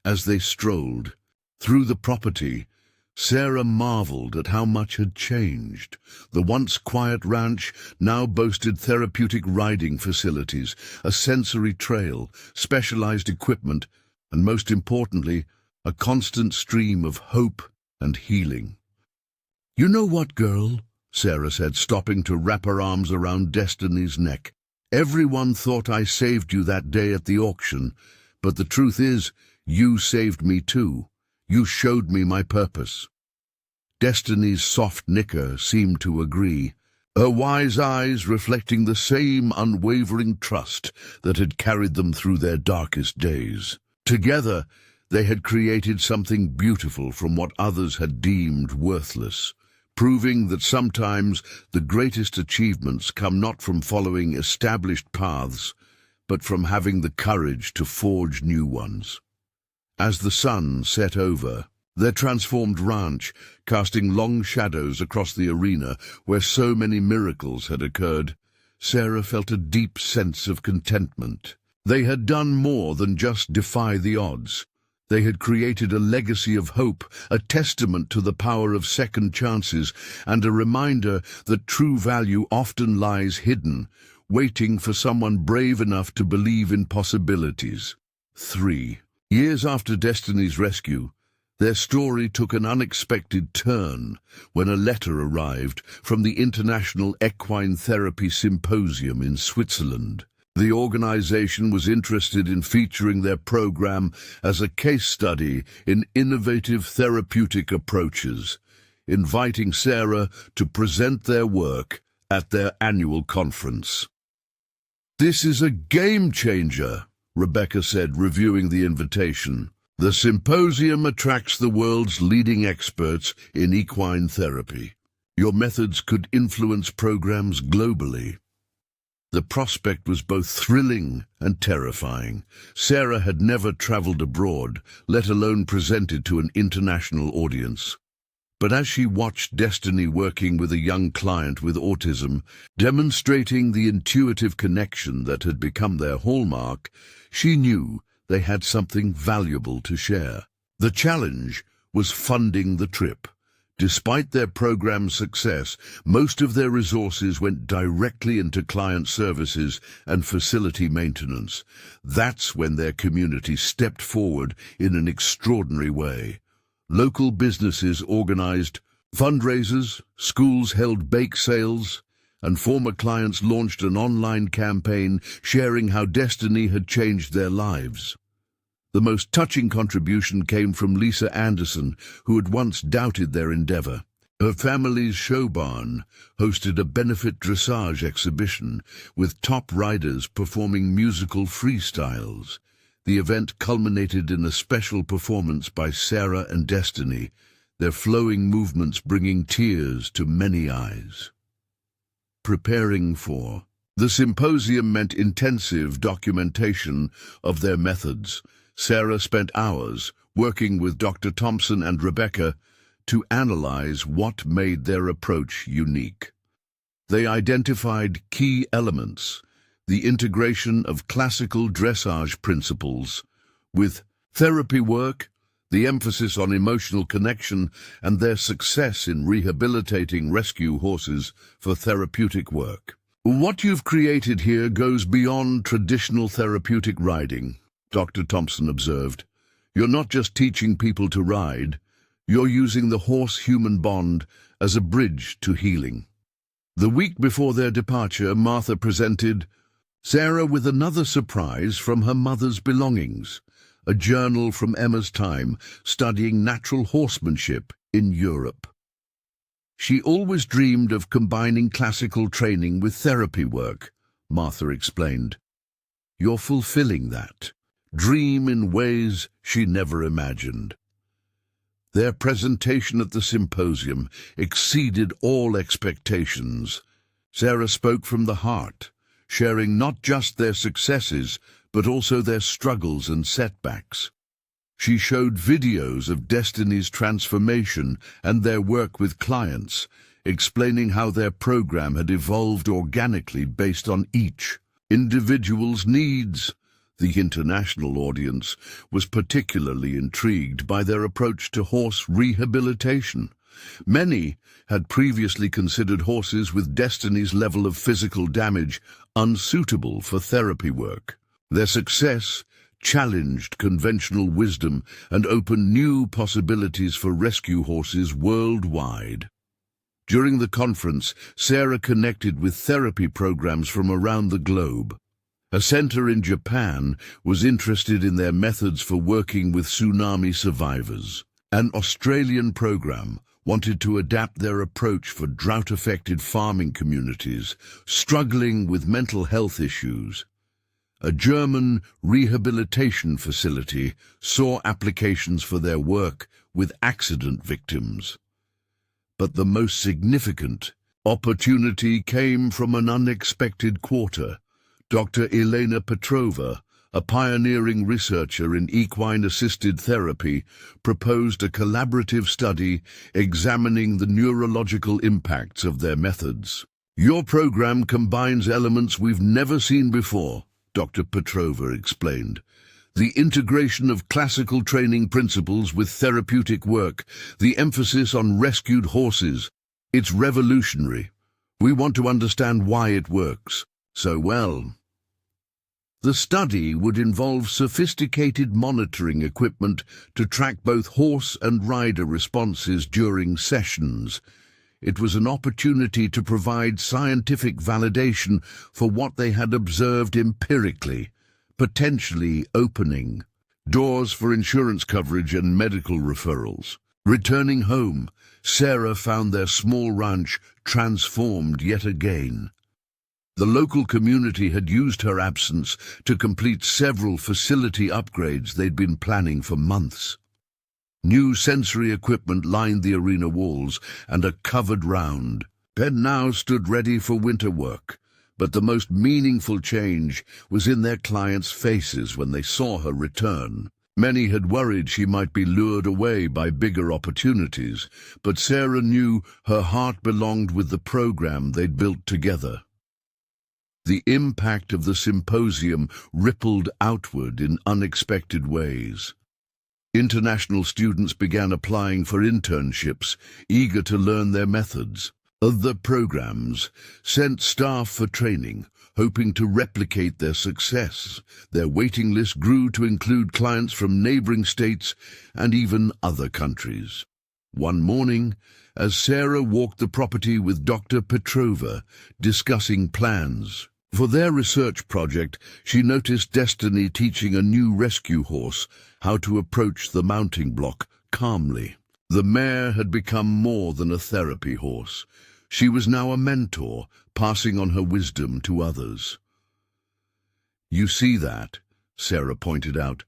As they strolled through the property, Sarah marveled at how much had changed. The once quiet ranch now boasted therapeutic riding facilities, a sensory trail, specialized equipment, and most importantly, a constant stream of hope and healing. "You know what, girl?" Sarah said, stopping to wrap her arms around Destiny's neck. "Everyone thought I saved you that day at the auction, but the truth is, you saved me too. You showed me my purpose." Destiny's soft nicker seemed to agree, her wise eyes reflecting the same unwavering trust that had carried them through their darkest days. Together, they had created something beautiful from what others had deemed worthless, proving that sometimes the greatest achievements come not from following established paths, but from having the courage to forge new ones. As the sun set over their transformed ranch, casting long shadows across the arena where so many miracles had occurred, Sarah felt a deep sense of contentment. They had done more than just defy the odds. They had created a legacy of hope, a testament to the power of second chances, and a reminder that true value often lies hidden, waiting for someone brave enough to believe in possibilities. 3 years after Destiny's rescue, their story took an unexpected turn when a letter arrived from the International Equine Therapy Symposium in Switzerland. The organization was interested in featuring their program as a case study in innovative therapeutic approaches, inviting Sarah to present their work at their annual conference. "This is a game changer," Rebecca said, reviewing the invitation. "The symposium attracts the world's leading experts in equine therapy. Your methods could influence programs globally." The prospect was both thrilling and terrifying. Sarah had never traveled abroad, let alone presented to an international audience. But as she watched Destiny working with a young client with autism, demonstrating the intuitive connection that had become their hallmark, she knew they had something valuable to share. The challenge was funding the trip. Despite their program's success, most of their resources went directly into client services and facility maintenance. That's when their community stepped forward in an extraordinary way. Local businesses organized fundraisers, schools held bake sales, and former clients launched an online campaign sharing how destiny had changed their lives. The most touching contribution came from Lisa Anderson, who had once doubted their endeavor. Her family's show barn hosted a benefit dressage exhibition with top riders performing musical freestyles. The event culminated in a special performance by Sarah and Destiny, their flowing movements bringing tears to many eyes. Preparing for the symposium meant intensive documentation of their methods. Sarah spent hours working with Dr. Thompson and Rebecca to analyze what made their approach unique. They identified key elements, the integration of classical dressage principles with therapy work, the emphasis on emotional connection, and their success in rehabilitating rescue horses for therapeutic work. What you've created here goes beyond traditional therapeutic riding, Dr. Thompson observed. You're not just teaching people to ride, you're using the horse-human bond as a bridge to healing. The week before their departure, Martha presented Sarah with another surprise from her mother's belongings, a journal from Emma's time studying natural horsemanship in Europe. She always dreamed of combining classical training with therapy work, Martha explained. You're fulfilling that dream in ways she never imagined. Their presentation at the symposium exceeded all expectations. Sarah spoke from the heart, sharing not just their successes, but also their struggles and setbacks. She showed videos of Destiny's transformation and their work with clients, explaining how their program had evolved organically based on each individual's needs. The international audience was particularly intrigued by their approach to horse rehabilitation. Many had previously considered horses with Destiny's level of physical damage unsuitable for therapy work. Their success challenged conventional wisdom and opened new possibilities for rescue horses worldwide. During the conference, Sarah connected with therapy programs from around the globe. A center in Japan was interested in their methods for working with tsunami survivors. An Australian program wanted to adapt their approach for drought-affected farming communities struggling with mental health issues. A German rehabilitation facility saw applications for their work with accident victims. But the most significant opportunity came from an unexpected quarter. Dr. Elena Petrova, a pioneering researcher in equine-assisted therapy, proposed a collaborative study examining the neurological impacts of their methods. Your program combines elements we've never seen before, Dr. Petrova explained. The integration of classical training principles with therapeutic work, the emphasis on rescued horses. It's revolutionary. We want to understand why it works so well. The study would involve sophisticated monitoring equipment to track both horse and rider responses during sessions. It was an opportunity to provide scientific validation for what they had observed empirically, potentially opening doors for insurance coverage and medical referrals. Returning home, Sarah found their small ranch transformed yet again. The local community had used her absence to complete several facility upgrades they'd been planning for months. New sensory equipment lined the arena walls, and a covered round pen now stood ready for winter work. But the most meaningful change was in their clients' faces when they saw her return. Many had worried she might be lured away by bigger opportunities, but Sarah knew her heart belonged with the program they'd built together. The impact of the symposium rippled outward in unexpected ways. International students began applying for internships, eager to learn their methods. Other programs sent staff for training, hoping to replicate their success. Their waiting list grew to include clients from neighboring states and even other countries. One morning, as Sarah walked the property with Dr. Petrova, discussing plans for their research project, she noticed Destiny teaching a new rescue horse how to approach the mounting block calmly. The mare had become more than a therapy horse. She was now a mentor, passing on her wisdom to others. "You see that?" Sarah pointed out.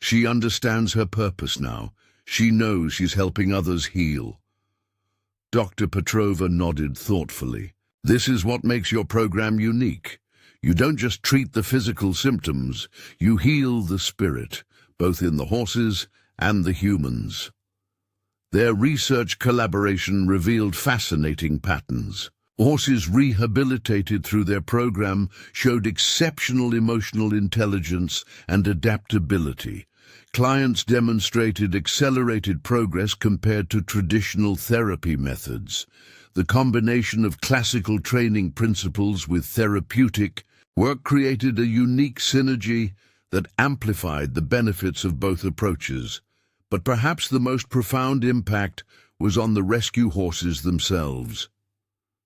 "She understands her purpose now. She knows she's helping others heal." Dr. Petrova nodded thoughtfully. "This is what makes your program unique. You don't just treat the physical symptoms, you heal the spirit, both in the horses and the humans." Their research collaboration revealed fascinating patterns. Horses rehabilitated through their program showed exceptional emotional intelligence and adaptability. Clients demonstrated accelerated progress compared to traditional therapy methods. The combination of classical training principles with therapeutic work created a unique synergy that amplified the benefits of both approaches. But perhaps the most profound impact was on the rescue horses themselves.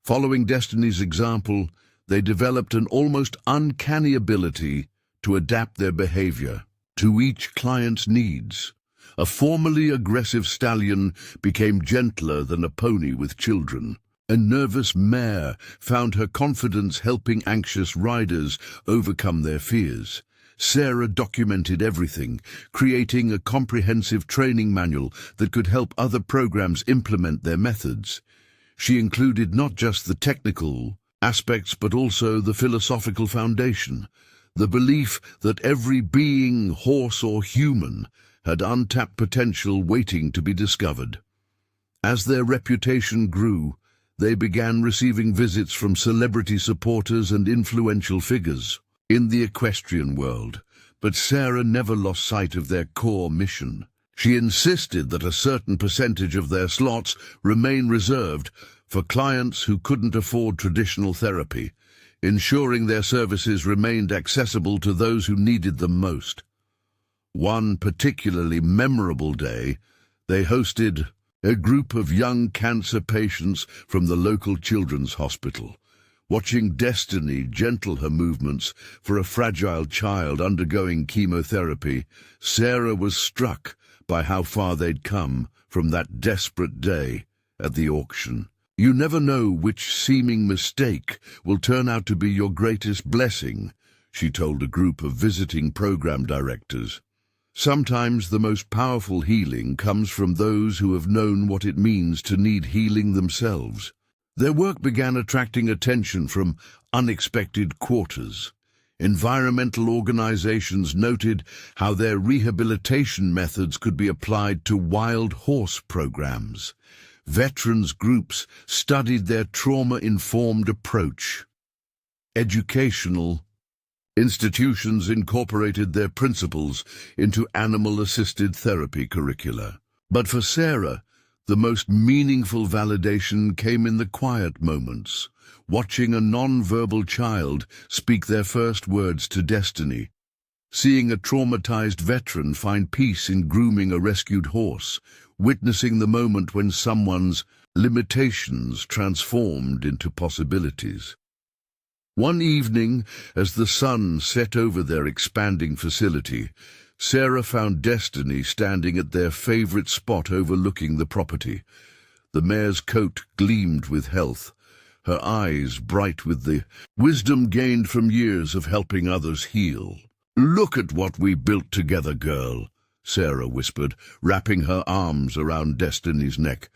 Following Destiny's example, they developed an almost uncanny ability to adapt their behavior to each client's needs. A formerly aggressive stallion became gentler than a pony with children. A nervous mare found her confidence helping anxious riders overcome their fears. Sarah documented everything, creating a comprehensive training manual that could help other programs implement their methods. She included not just the technical aspects but also the philosophical foundation, the belief that every being, horse or human, had untapped potential waiting to be discovered. As their reputation grew, they began receiving visits from celebrity supporters and influential figures in the equestrian world, but Sarah never lost sight of their core mission. She insisted that a certain percentage of their slots remain reserved for clients who couldn't afford traditional therapy, ensuring their services remained accessible to those who needed them most. One particularly memorable day, they hosted a group of young cancer patients from the local children's hospital. Watching Destiny gentle her movements for a fragile child undergoing chemotherapy, Sarah was struck by how far they'd come from that desperate day at the auction. "You never know which seeming mistake will turn out to be your greatest blessing," she told a group of visiting program directors. "Sometimes the most powerful healing comes from those who have known what it means to need healing themselves." Their work began attracting attention from unexpected quarters. Environmental organizations noted how their rehabilitation methods could be applied to wild horse programs. Veterans groups studied their trauma-informed approach. Educational institutions incorporated their principles into animal-assisted therapy curricula. But for Sarah, the most meaningful validation came in the quiet moments, watching a non-verbal child speak their first words to Destiny, seeing a traumatized veteran find peace in grooming a rescued horse, witnessing the moment when someone's limitations transformed into possibilities. One evening, as the sun set over their expanding facility, Sarah found Destiny standing at their favorite spot overlooking the property. The mare's coat gleamed with health, her eyes bright with the wisdom gained from years of helping others heal. "Look at what we built together, girl," Sarah whispered, wrapping her arms around Destiny's neck.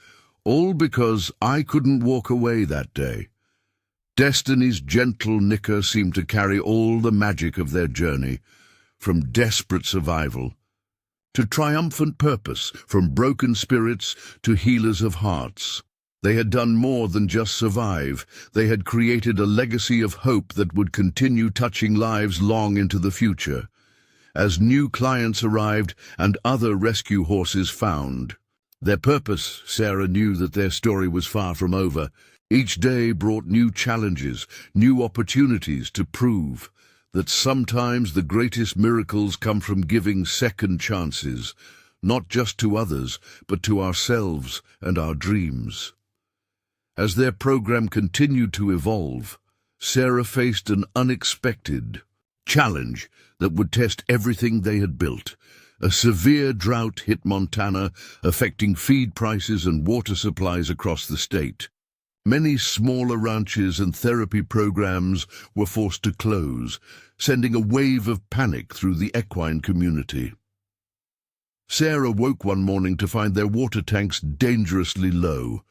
"All because I couldn't walk away that day." Destiny's gentle nicker seemed to carry all the magic of their journey, from desperate survival to triumphant purpose, from broken spirits to healers of hearts. They had done more than just survive. They had created a legacy of hope that would continue touching lives long into the future. As new clients arrived and other rescue horses found their purpose, Sarah knew that their story was far from over. Each day brought new challenges, new opportunities to prove that sometimes the greatest miracles come from giving second chances, not just to others, but to ourselves and our dreams. As their program continued to evolve, Sarah faced an unexpected challenge that would test everything they had built. A severe drought hit Montana, affecting feed prices and water supplies across the state. Many smaller ranches and therapy programs were forced to close, sending a wave of panic through the equine community. Sarah woke one morning to find their water tanks dangerously low.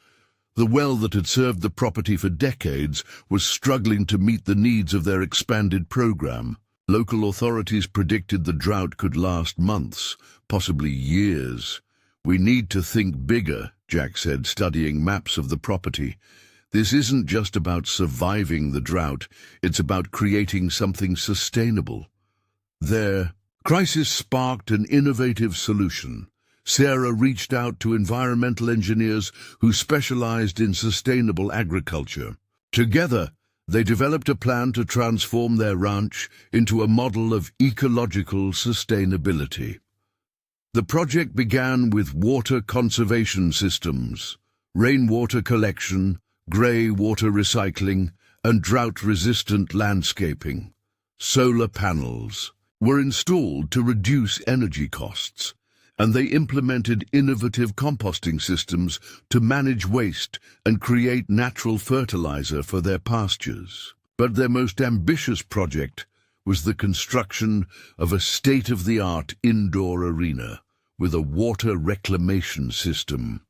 The well that had served the property for decades was struggling to meet the needs of their expanded program. Local authorities predicted the drought could last months, possibly years. "We need to think bigger," Jack said, studying maps of the property. "This isn't just about surviving the drought, it's about creating something sustainable." Their crisis sparked an innovative solution. Sarah reached out to environmental engineers who specialized in sustainable agriculture. Together, they developed a plan to transform their ranch into a model of ecological sustainability. The project began with water conservation systems, rainwater collection, grey water recycling, and drought-resistant landscaping. Solar panels were installed to reduce energy costs, and they implemented innovative composting systems to manage waste and create natural fertilizer for their pastures. But their most ambitious project was the construction of a state-of-the-art indoor arena with a water reclamation system.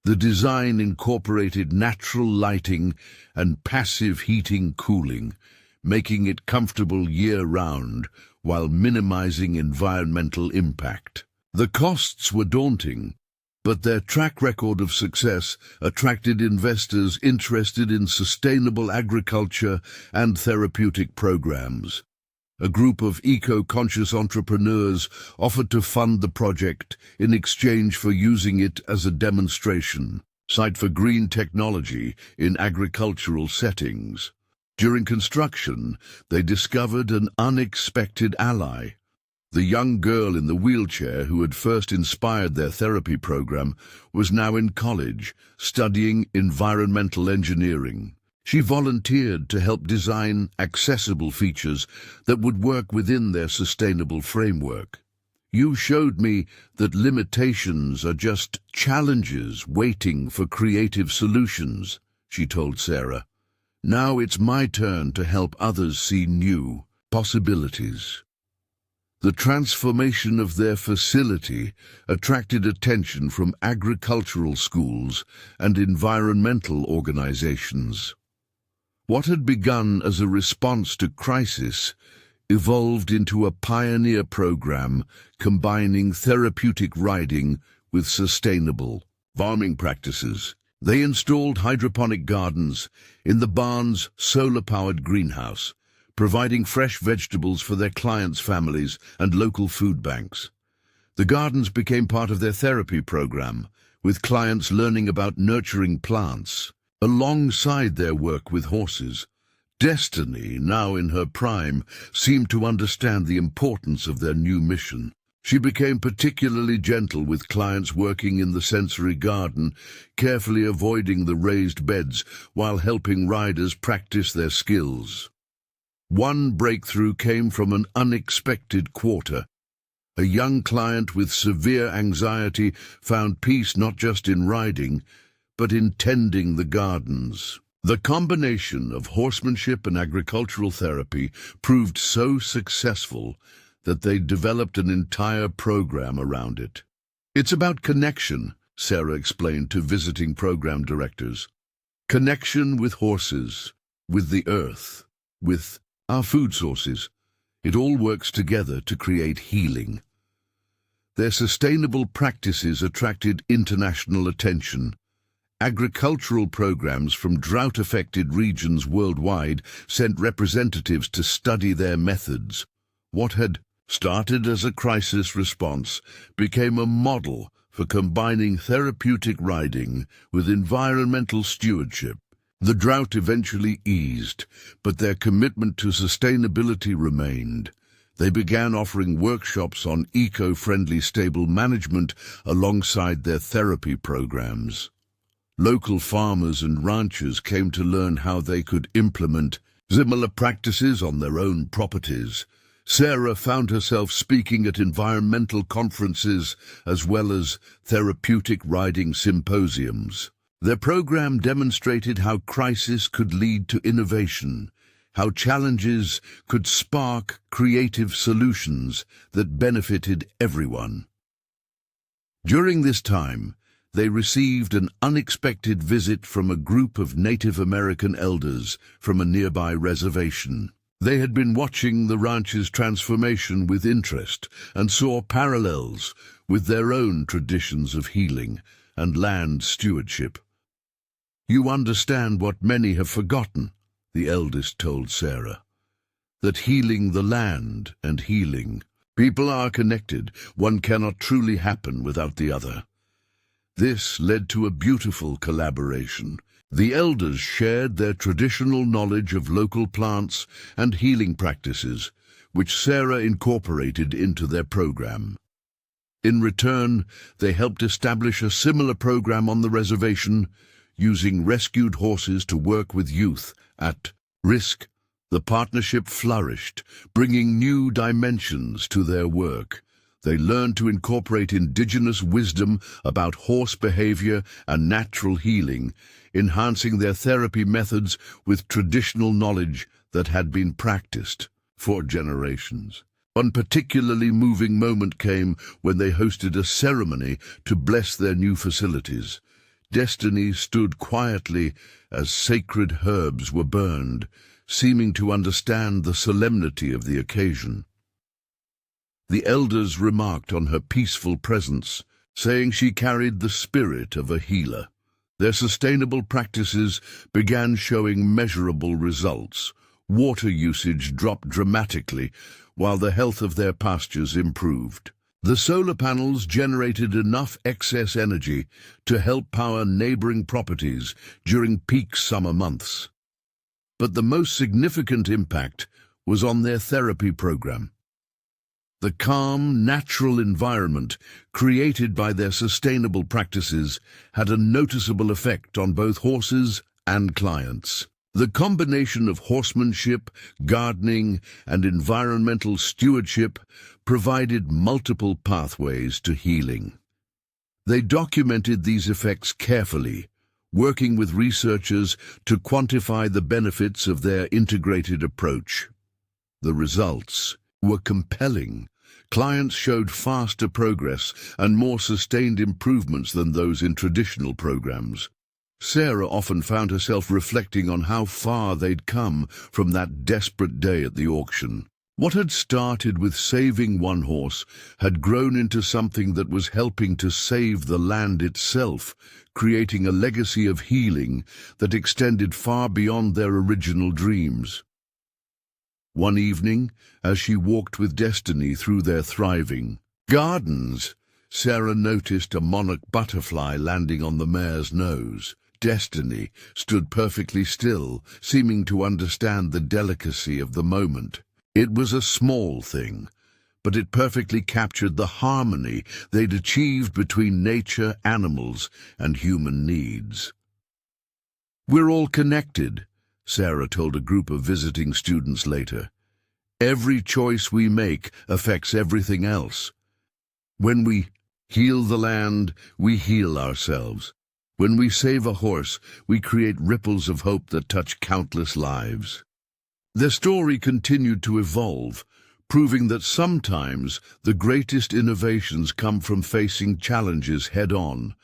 The design incorporated natural lighting and passive heating-cooling, making it comfortable year-round while minimizing environmental impact. The costs were daunting, but their track record of success attracted investors interested in sustainable agriculture and therapeutic programs. A group of eco-conscious entrepreneurs offered to fund the project in exchange for using it as a demonstration site for green technology in agricultural settings. During construction, they discovered an unexpected ally. The young girl in the wheelchair who had first inspired their therapy program was now in college, studying environmental engineering. She volunteered to help design accessible features that would work within their sustainable framework. "You showed me that limitations are just challenges waiting for creative solutions," she told Sarah. "Now it's my turn to help others see new possibilities." The transformation of their facility attracted attention from agricultural schools and environmental organizations. What had begun as a response to crisis evolved into a pioneer program combining therapeutic riding with sustainable farming practices. They installed hydroponic gardens in the barn's solar-powered greenhouse, providing fresh vegetables for their clients' families and local food banks. The gardens became part of their therapy program, with clients learning about nurturing plants. Alongside their work with horses, Destiny, now in her prime, seemed to understand the importance of their new mission. She became particularly gentle with clients working in the sensory garden, carefully avoiding the raised beds while helping riders practice their skills. One breakthrough came from an unexpected quarter. A young client with severe anxiety found peace not just in riding, but in tending the gardens. The combination of horsemanship and agricultural therapy proved so successful that they developed an entire program around it. "It's about connection," Sarah explained to visiting program directors. "Connection with horses, with the earth, with our food sources. It all works together to create healing." Their sustainable practices attracted international attention. Agricultural programs from drought-affected regions worldwide sent representatives to study their methods. What had started as a crisis response became a model for combining therapeutic riding with environmental stewardship. The drought eventually eased, but their commitment to sustainability remained. They began offering workshops on eco-friendly stable management alongside their therapy programs. Local farmers and ranchers came to learn how they could implement similar practices on their own properties. Sarah found herself speaking at environmental conferences as well as therapeutic riding symposiums. Their program demonstrated how crisis could lead to innovation, how challenges could spark creative solutions that benefited everyone. During this time, they received an unexpected visit from a group of Native American elders from a nearby reservation. They had been watching the ranch's transformation with interest and saw parallels with their own traditions of healing and land stewardship. "You understand what many have forgotten," the eldest told Sarah, "that healing the land and healing people are connected. One cannot truly happen without the other." This led to a beautiful collaboration. The elders shared their traditional knowledge of local plants and healing practices, which Sarah incorporated into their program. In return, they helped establish a similar program on the reservation, using rescued horses to work with youth at risk. The partnership flourished, bringing new dimensions to their work. They learned to incorporate indigenous wisdom about horse behavior and natural healing, enhancing their therapy methods with traditional knowledge that had been practiced for generations. One particularly moving moment came when they hosted a ceremony to bless their new facilities. Destiny stood quietly as sacred herbs were burned, seeming to understand the solemnity of the occasion. The elders remarked on her peaceful presence, saying she carried the spirit of a healer. Their sustainable practices began showing measurable results. Water usage dropped dramatically, while the health of their pastures improved. The solar panels generated enough excess energy to help power neighboring properties during peak summer months. But the most significant impact was on their therapy program. The calm, natural environment created by their sustainable practices had a noticeable effect on both horses and clients. The combination of horsemanship, gardening, and environmental stewardship provided multiple pathways to healing. They documented these effects carefully, working with researchers to quantify the benefits of their integrated approach. The results were compelling. Clients showed faster progress and more sustained improvements than those in traditional programs. Sarah often found herself reflecting on how far they'd come from that desperate day at the auction. What had started with saving one horse had grown into something that was helping to save the land itself, creating a legacy of healing that extended far beyond their original dreams. One evening, as she walked with Destiny through their thriving gardens, Sarah noticed a monarch butterfly landing on the mare's nose. Destiny stood perfectly still, seeming to understand the delicacy of the moment. It was a small thing, but it perfectly captured the harmony they'd achieved between nature, animals, and human needs. "We're all connected," Sarah told a group of visiting students later. "Every choice we make affects everything else. When we heal the land, we heal ourselves. When we save a horse, we create ripples of hope that touch countless lives." Their story continued to evolve, proving that sometimes the greatest innovations come from facing challenges head-on,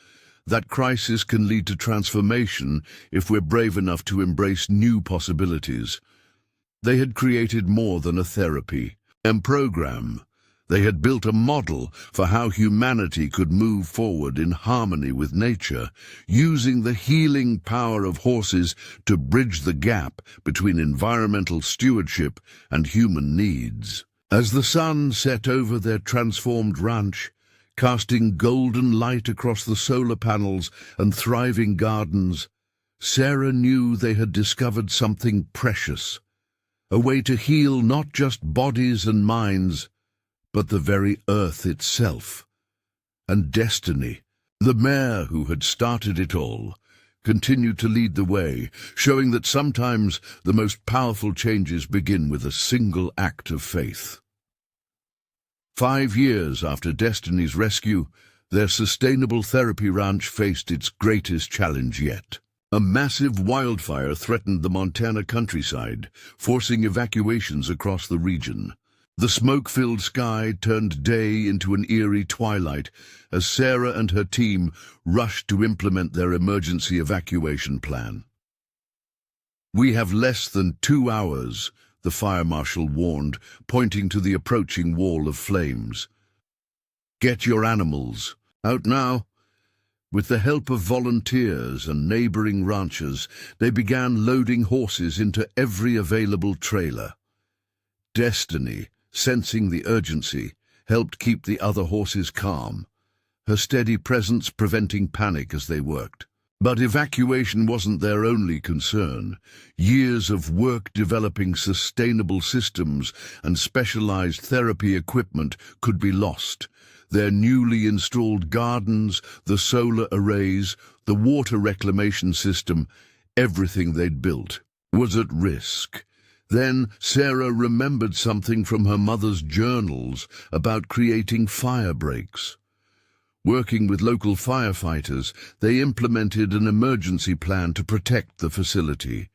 that crisis can lead to transformation if we're brave enough to embrace new possibilities. They had created more than a therapy and program. They had built a model for how humanity could move forward in harmony with nature, using the healing power of horses to bridge the gap between environmental stewardship and human needs. As the sun set over their transformed ranch, casting golden light across the solar panels and thriving gardens, Sarah knew they had discovered something precious, a way to heal not just bodies and minds, but the very earth itself. And Destiny, the mare who had started it all, continued to lead the way, showing that sometimes the most powerful changes begin with a single act of faith. 5 years after Destiny's rescue, their sustainable therapy ranch faced its greatest challenge yet. A massive wildfire threatened the Montana countryside, forcing evacuations across the region. The smoke-filled sky turned day into an eerie twilight as Sarah and her team rushed to implement their emergency evacuation plan. "We have less than 2 hours," the fire marshal warned, pointing to the approaching wall of flames. "Get your animals out now." With the help of volunteers and neighboring ranchers, they began loading horses into every available trailer. Destiny, sensing the urgency, helped keep the other horses calm, her steady presence preventing panic as they worked. But evacuation wasn't their only concern. Years of work developing sustainable systems and specialized therapy equipment could be lost. Their newly installed gardens, the solar arrays, the water reclamation system, everything they'd built was at risk. Then Sarah remembered something from her mother's journals about creating fire breaks. Working with local firefighters, they implemented an emergency plan to protect the facility.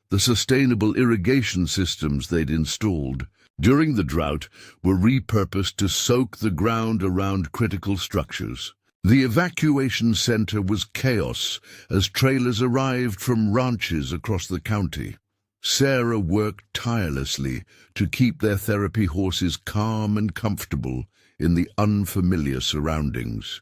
The sustainable irrigation systems they'd installed during the drought were repurposed to soak the ground around critical structures. The evacuation center was chaos as trailers arrived from ranches across the county. Sarah worked tirelessly to keep their therapy horses calm and comfortable in the unfamiliar surroundings.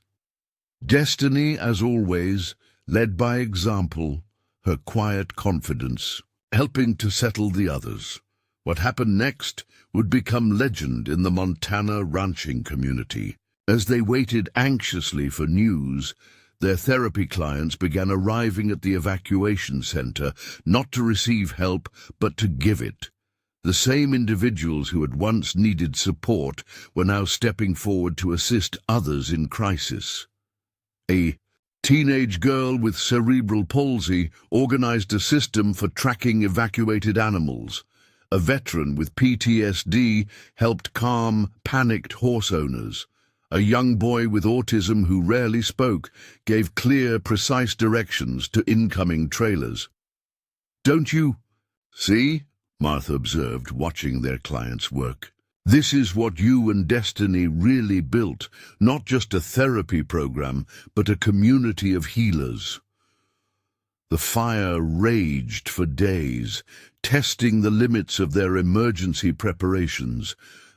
Destiny, as always, led by example, her quiet confidence, helping to settle the others. What happened next would become legend in the Montana ranching community. As they waited anxiously for news, their therapy clients began arriving at the evacuation center, not to receive help, but to give it. The same individuals who had once needed support were now stepping forward to assist others in crisis. A teenage girl with cerebral palsy organized a system for tracking evacuated animals. A veteran with PTSD helped calm panicked horse owners. A young boy with autism who rarely spoke gave clear, precise directions to incoming trailers. "Don't you see?" Martha observed, watching their clients work. "This is what you and Destiny really built, not just a therapy program, but a community of healers." The fire raged for days, testing the limits of their emergency preparations.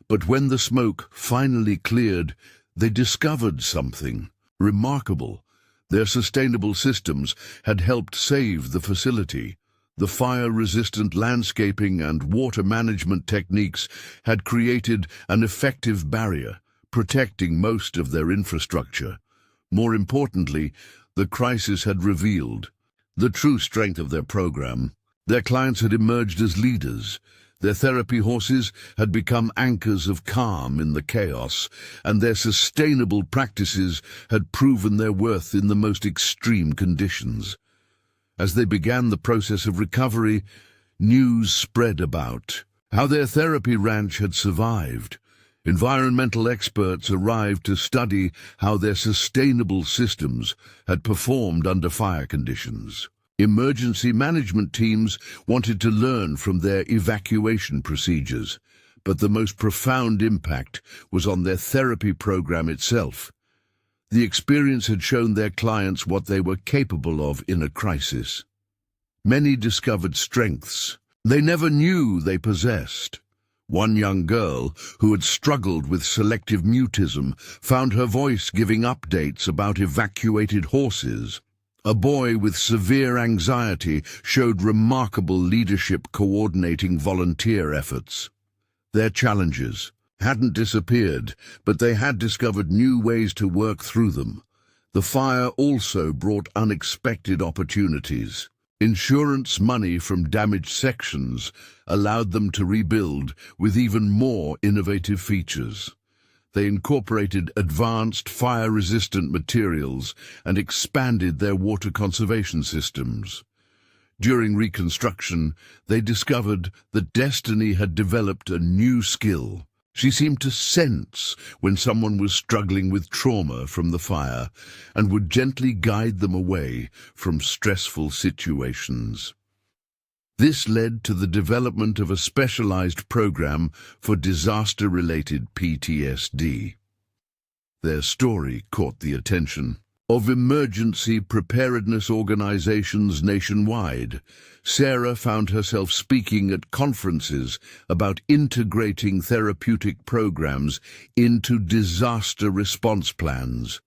But when the smoke finally cleared, they discovered something remarkable. Their sustainable systems had helped save the facility. The fire-resistant landscaping and water management techniques had created an effective barrier, protecting most of their infrastructure. More importantly, the crisis had revealed the true strength of their program. Their clients had emerged as leaders. Their therapy horses had become anchors of calm in the chaos, and their sustainable practices had proven their worth in the most extreme conditions. As they began the process of recovery, news spread about how their therapy ranch had survived. Environmental experts arrived to study how their sustainable systems had performed under fire conditions. Emergency management teams wanted to learn from their evacuation procedures, but the most profound impact was on their therapy program itself. The experience had shown their clients what they were capable of in a crisis. Many discovered strengths they never knew they possessed. One young girl, who had struggled with selective mutism, found her voice giving updates about evacuated horses. A boy with severe anxiety showed remarkable leadership coordinating volunteer efforts. Their challenges hadn't disappeared, but they had discovered new ways to work through them. The fire also brought unexpected opportunities. Insurance money from damaged sections allowed them to rebuild with even more innovative features. They incorporated advanced fire-resistant materials and expanded their water conservation systems. During reconstruction, they discovered that Destiny had developed a new skill. She seemed to sense when someone was struggling with trauma from the fire and would gently guide them away from stressful situations. This led to the development of a specialized program for disaster-related PTSD. Their story caught the attention of emergency preparedness organizations nationwide. Sarah found herself speaking at conferences about integrating therapeutic programs into disaster response plans.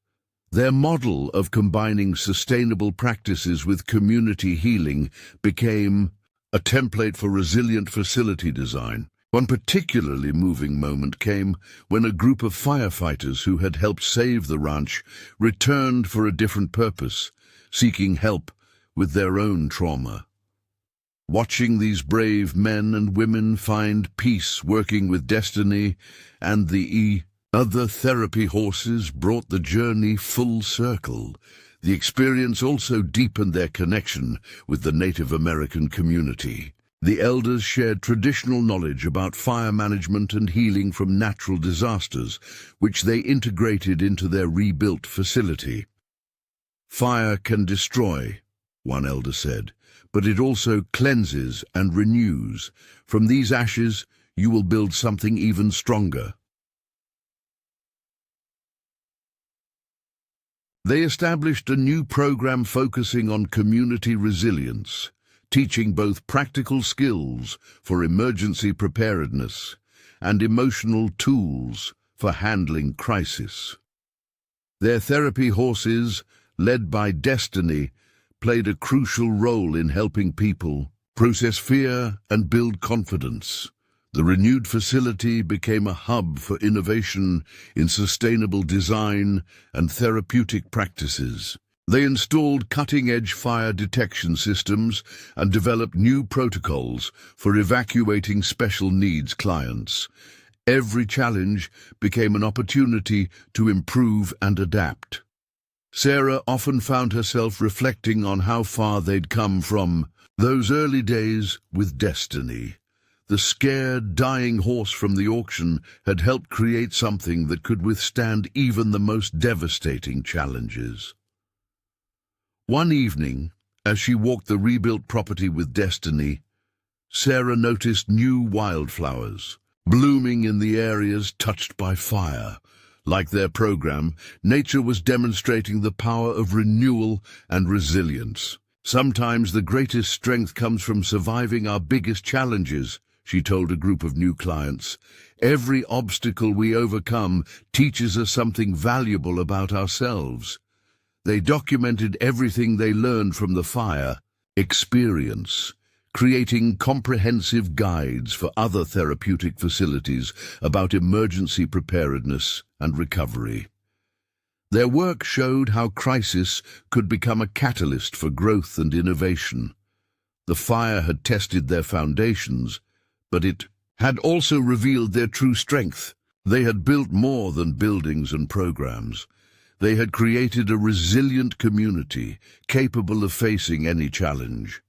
Their model of combining sustainable practices with community healing became a template for resilient facility design. One particularly moving moment came when a group of firefighters who had helped save the ranch returned for a different purpose, seeking help with their own trauma. Watching these brave men and women find peace working with Destiny and the other therapy horses brought the journey full circle. The experience also deepened their connection with the Native American community. The elders shared traditional knowledge about fire management and healing from natural disasters, which they integrated into their rebuilt facility. Fire can destroy, one elder said, but it also cleanses and renews. From these ashes, you will build something even stronger. They established a new program focusing on community resilience, teaching both practical skills for emergency preparedness and emotional tools for handling crisis. Their therapy horses, led by Destiny, played a crucial role in helping people process fear and build confidence. The renewed facility became a hub for innovation in sustainable design and therapeutic practices. They installed cutting-edge fire detection systems and developed new protocols for evacuating special needs clients. Every challenge became an opportunity to improve and adapt. Sarah often found herself reflecting on how far they'd come from those early days with Destiny. The scared, dying horse from the auction had helped create something that could withstand even the most devastating challenges. One evening, as she walked the rebuilt property with Destiny, Sarah noticed new wildflowers blooming in the areas touched by fire. Like their program, nature was demonstrating the power of renewal and resilience. Sometimes the greatest strength comes from surviving our biggest challenges, she told a group of new clients. Every obstacle we overcome teaches us something valuable about ourselves. They documented everything they learned from the fire experience, creating comprehensive guides for other therapeutic facilities about emergency preparedness and recovery. Their work showed how crisis could become a catalyst for growth and innovation. The fire had tested their foundations, but it had also revealed their true strength. They had built more than buildings and programs. They had created a resilient community, capable of facing any challenge.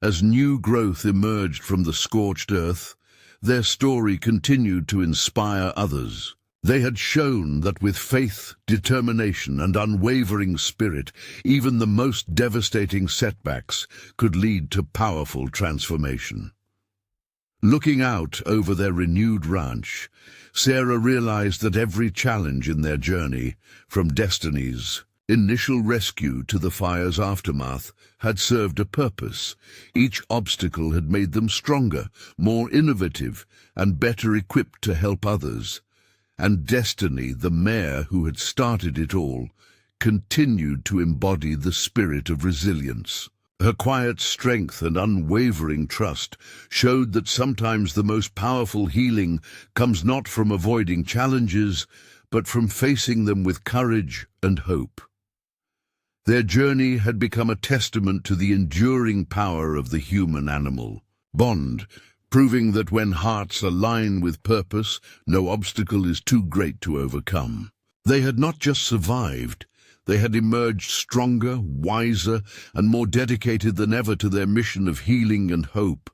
As new growth emerged from the scorched earth, their story continued to inspire others. They had shown that with faith, determination, and unwavering spirit, even the most devastating setbacks could lead to powerful transformation. Looking out over their renewed ranch, Sarah realized that every challenge in their journey, from Destiny's Initial rescue to the fire's aftermath had served a purpose. Each obstacle had made them stronger, more innovative, and better equipped to help others. And Destiny, the mare who had started it all, continued to embody the spirit of resilience. Her quiet strength and unwavering trust showed that sometimes the most powerful healing comes not from avoiding challenges, but from facing them with courage and hope. Their journey had become a testament to the enduring power of the human-animal bond, proving that when hearts align with purpose, no obstacle is too great to overcome. They had not just survived, they had emerged stronger, wiser, and more dedicated than ever to their mission of healing and hope.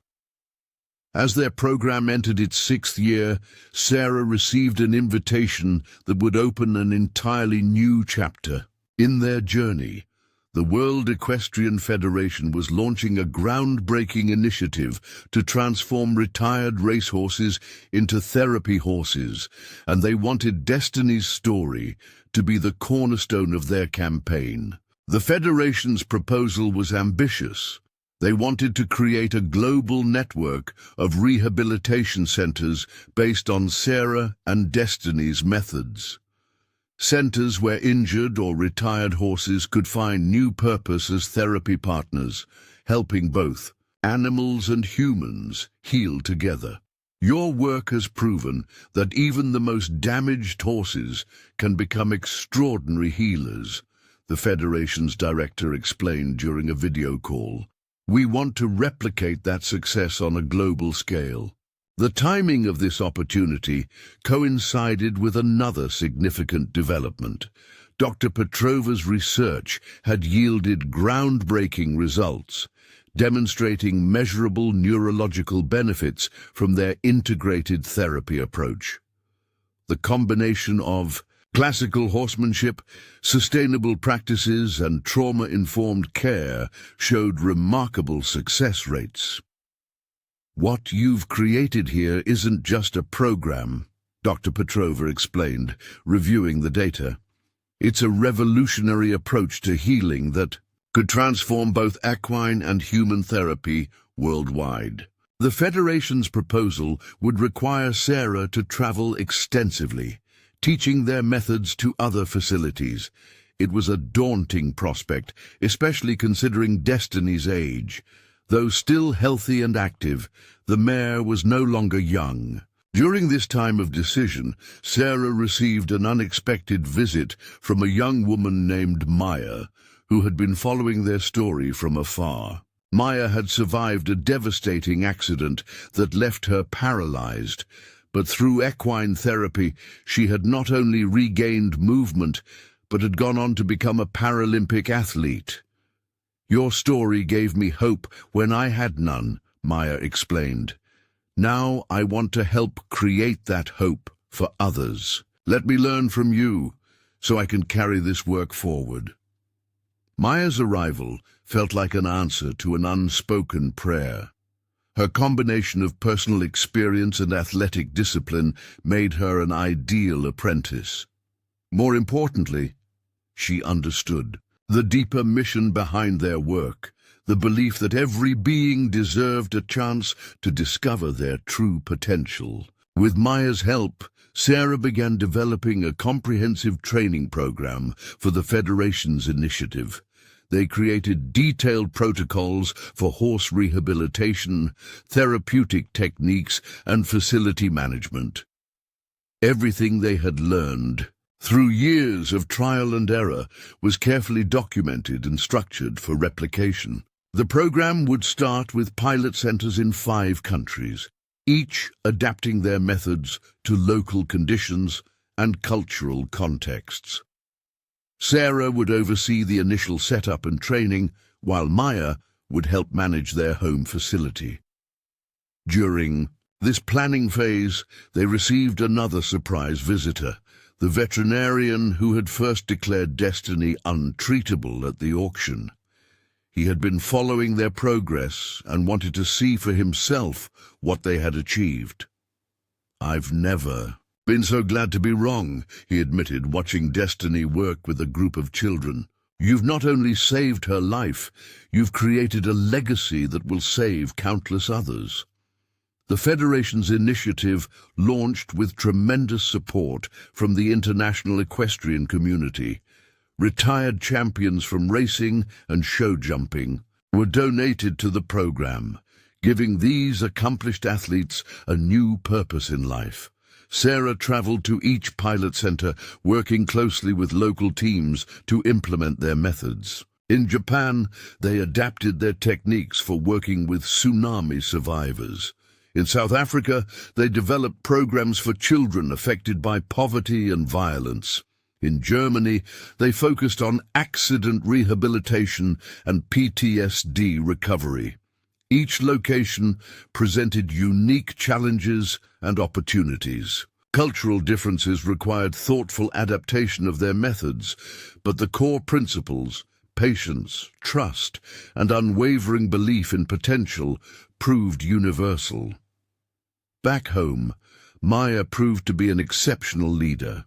As their program entered its 6th year, Sarah received an invitation that would open an entirely new chapter. In their journey, the World Equestrian Federation was launching a groundbreaking initiative to transform retired racehorses into therapy horses, and they wanted Destiny's story to be the cornerstone of their campaign. The Federation's proposal was ambitious. They wanted to create a global network of rehabilitation centers based on Sarah and Destiny's methods. Centers where injured or retired horses could find new purpose as therapy partners, helping both animals and humans heal together. Your work has proven that even the most damaged horses can become extraordinary healers, the Federation's director explained during a video call. We want to replicate that success on a global scale. The timing of this opportunity coincided with another significant development. Dr. Petrova's research had yielded groundbreaking results, demonstrating measurable neurological benefits from their integrated therapy approach. The combination of classical horsemanship, sustainable practices, and trauma-informed care showed remarkable success rates. What you've created here isn't just a program, Dr. Petrova explained, reviewing the data. It's a revolutionary approach to healing that could transform both equine and human therapy worldwide. The Federation's proposal would require Sarah to travel extensively, teaching their methods to other facilities. It was a daunting prospect, especially considering Destiny's age. Though still healthy and active, the mare was no longer young. During this time of decision, Sarah received an unexpected visit from a young woman named Maya, who had been following their story from afar. Maya had survived a devastating accident that left her paralyzed, but through equine therapy, she had not only regained movement, but had gone on to become a Paralympic athlete. Your story gave me hope when I had none, Maya explained. Now I want to help create that hope for others. Let me learn from you, so I can carry this work forward. Maya's arrival felt like an answer to an unspoken prayer. Her combination of personal experience and athletic discipline made her an ideal apprentice. More importantly, she understood the deeper mission behind their work, the belief that every being deserved a chance to discover their true potential. With Maya's help, Sarah began developing a comprehensive training program for the Federation's initiative. They created detailed protocols for horse rehabilitation, therapeutic techniques, and facility management. Everything they had learned, through years of trial and error, was carefully documented and structured for replication. The program would start with pilot centers in 5 countries, each adapting their methods to local conditions and cultural contexts. Sarah would oversee the initial setup and training, while Maya would help manage their home facility. During this planning phase, they received another surprise visitor, the veterinarian who had first declared Destiny untreatable at the auction. He had been following their progress and wanted to see for himself what they had achieved. "I've never "Been so glad to be wrong," he admitted, watching Destiny work with a group of children. "You've not only saved her life, you've created a legacy that will save countless others." The Federation's initiative launched with tremendous support from the international equestrian community. Retired champions from racing and show jumping were donated to the program, giving these accomplished athletes a new purpose in life. Sarah traveled to each pilot center, working closely with local teams to implement their methods. In Japan, they adapted their techniques for working with tsunami survivors. In South Africa, they developed programs for children affected by poverty and violence. In Germany, they focused on accident rehabilitation and PTSD recovery. Each location presented unique challenges and opportunities. Cultural differences required thoughtful adaptation of their methods, but the core principles, patience, trust, and unwavering belief in potential, proved universal. Back home, Maya proved to be an exceptional leader.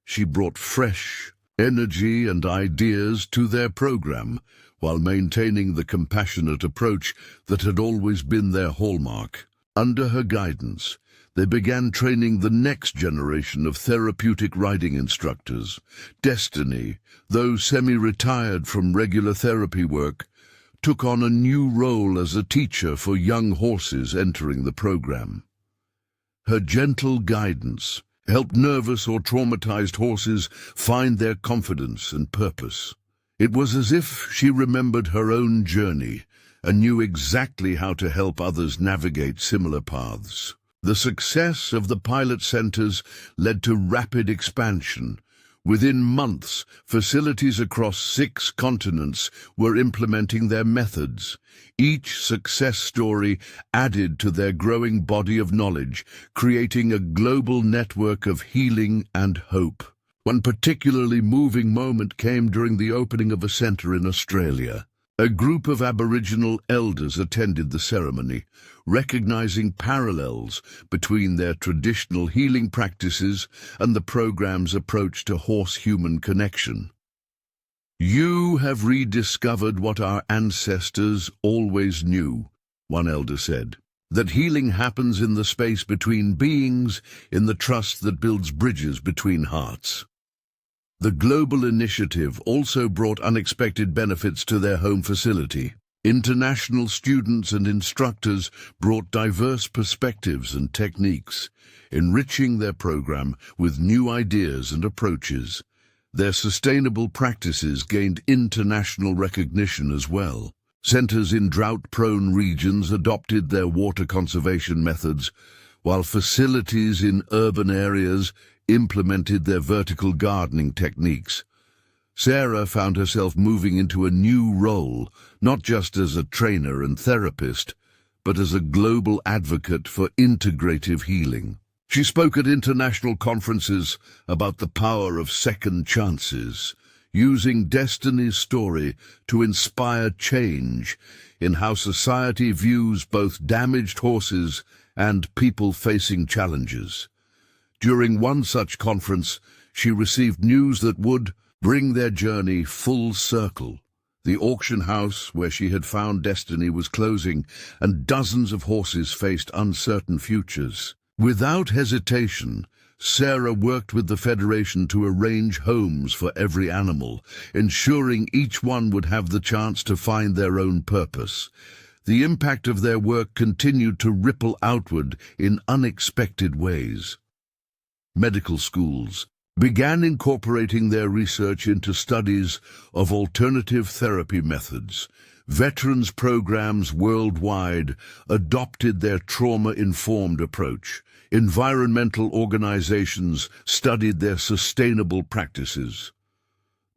She brought fresh energy and ideas to their program, while maintaining the compassionate approach that had always been their hallmark. Under her guidance, they began training the next generation of therapeutic riding instructors. Destiny, though semi-retired from regular therapy work, took on a new role as a teacher for young horses entering the program. Her gentle guidance helped nervous or traumatized horses find their confidence and purpose. It was as if she remembered her own journey and knew exactly how to help others navigate similar paths. The success of the pilot centers led to rapid expansion. Within months, facilities across 6 continents were implementing their methods. Each success story added to their growing body of knowledge, creating a global network of healing and hope. One particularly moving moment came during the opening of a center in Australia. A group of Aboriginal elders attended the ceremony, recognizing parallels between their traditional healing practices and the program's approach to horse-human connection. "You have rediscovered what our ancestors always knew," one elder said, "that healing happens in the space between beings, in the trust that builds bridges between hearts." The global initiative also brought unexpected benefits to their home facility. International students and instructors brought diverse perspectives and techniques, enriching their program with new ideas and approaches. Their sustainable practices gained international recognition as well. Centers in drought-prone regions adopted their water conservation methods, while facilities in urban areas implemented their vertical gardening techniques. Sarah found herself moving into a new role, not just as a trainer and therapist, but as a global advocate for integrative healing. She spoke at international conferences about the power of second chances, using Destiny's story to inspire change in how society views both damaged horses and people facing challenges. During one such conference, she received news that would bring their journey full circle. The auction house where she had found Destiny was closing, and dozens of horses faced uncertain futures. Without hesitation, Sarah worked with the Federation to arrange homes for every animal, ensuring each one would have the chance to find their own purpose. The impact of their work continued to ripple outward in unexpected ways. Medical schools began incorporating their research into studies of alternative therapy methods. Veterans programs worldwide adopted their trauma-informed approach. Environmental organizations studied their sustainable practices.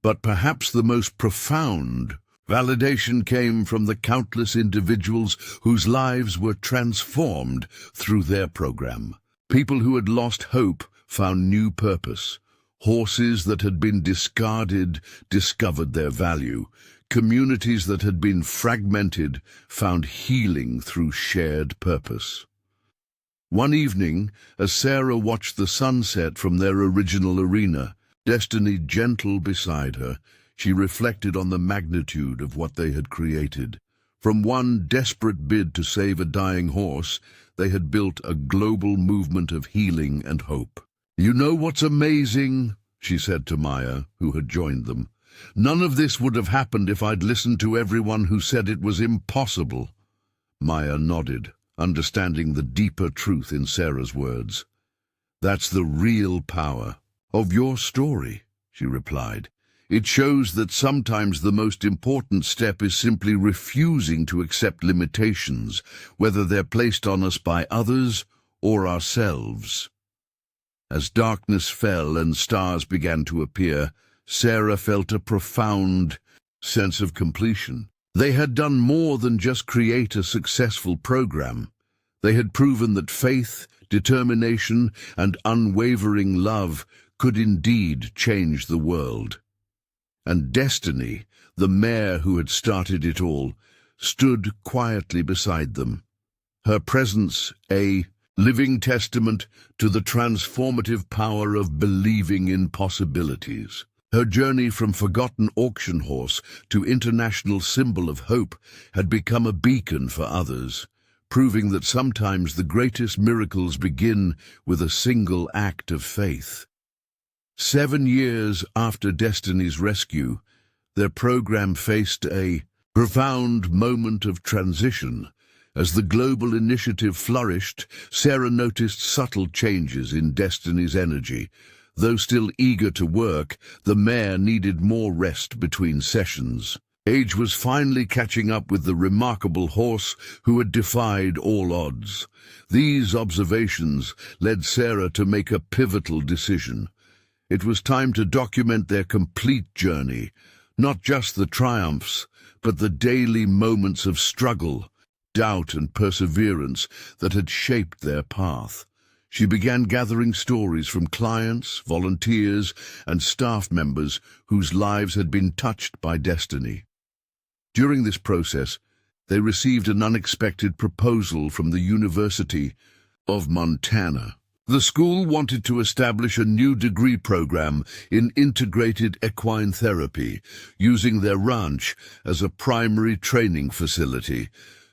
But perhaps the most profound validation came from the countless individuals whose lives were transformed through their program. People who had lost hope found new purpose. Horses that had been discarded discovered their value. Communities that had been fragmented found healing through shared purpose. One evening, as Sarah watched the sunset from their original arena, destiny gentle beside her, she reflected on the magnitude of what they had created. From one desperate bid to save a dying horse, they had built a global movement of healing and hope. "You know what's amazing?" she said to Maya, who had joined them. "None of this would have happened if I'd listened to everyone who said it was impossible." Maya nodded, understanding the deeper truth in Sarah's words. "That's the real power of your story," she replied. "It shows that sometimes the most important step is simply refusing to accept limitations, whether they're placed on us by others or ourselves." As darkness fell and stars began to appear, Sarah felt a profound sense of completion. They had done more than just create a successful program. They had proven that faith, determination, and unwavering love could indeed change the world. And Destiny, the mare who had started it all, stood quietly beside them. Her presence a living testament to the transformative power of believing in possibilities. Her journey from forgotten auction horse to international symbol of hope had become a beacon for others, proving that sometimes the greatest miracles begin with a single act of faith. 7 years after Destiny's rescue, their program faced a profound moment of transition. As the global initiative flourished, Sarah noticed subtle changes in Destiny's energy. Though still eager to work, the mare needed more rest between sessions. Age was finally catching up with the remarkable horse who had defied all odds. These observations led Sarah to make a pivotal decision. It was time to document their complete journey, not just the triumphs, but the daily moments of struggle, doubt and perseverance that had shaped their path. She began gathering stories from clients, volunteers, and staff members whose lives had been touched by Destiny. During this process, they received an unexpected proposal from the University of Montana. The school wanted to establish a new degree program in integrated equine therapy, using their ranch as a primary training facility.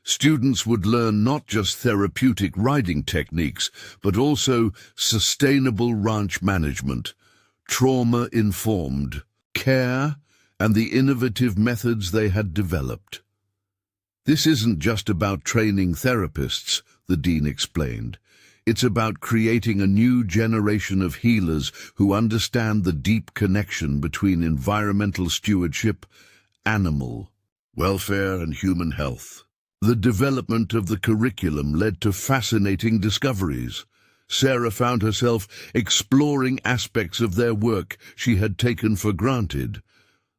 Students would learn not just therapeutic riding techniques, but also sustainable ranch management, trauma-informed care, and the innovative methods they had developed. "This isn't just about training therapists," the dean explained. "It's about creating a new generation of healers who understand the deep connection between environmental stewardship, animal welfare, and human health." The development of the curriculum led to fascinating discoveries. Sarah found herself exploring aspects of their work she had taken for granted.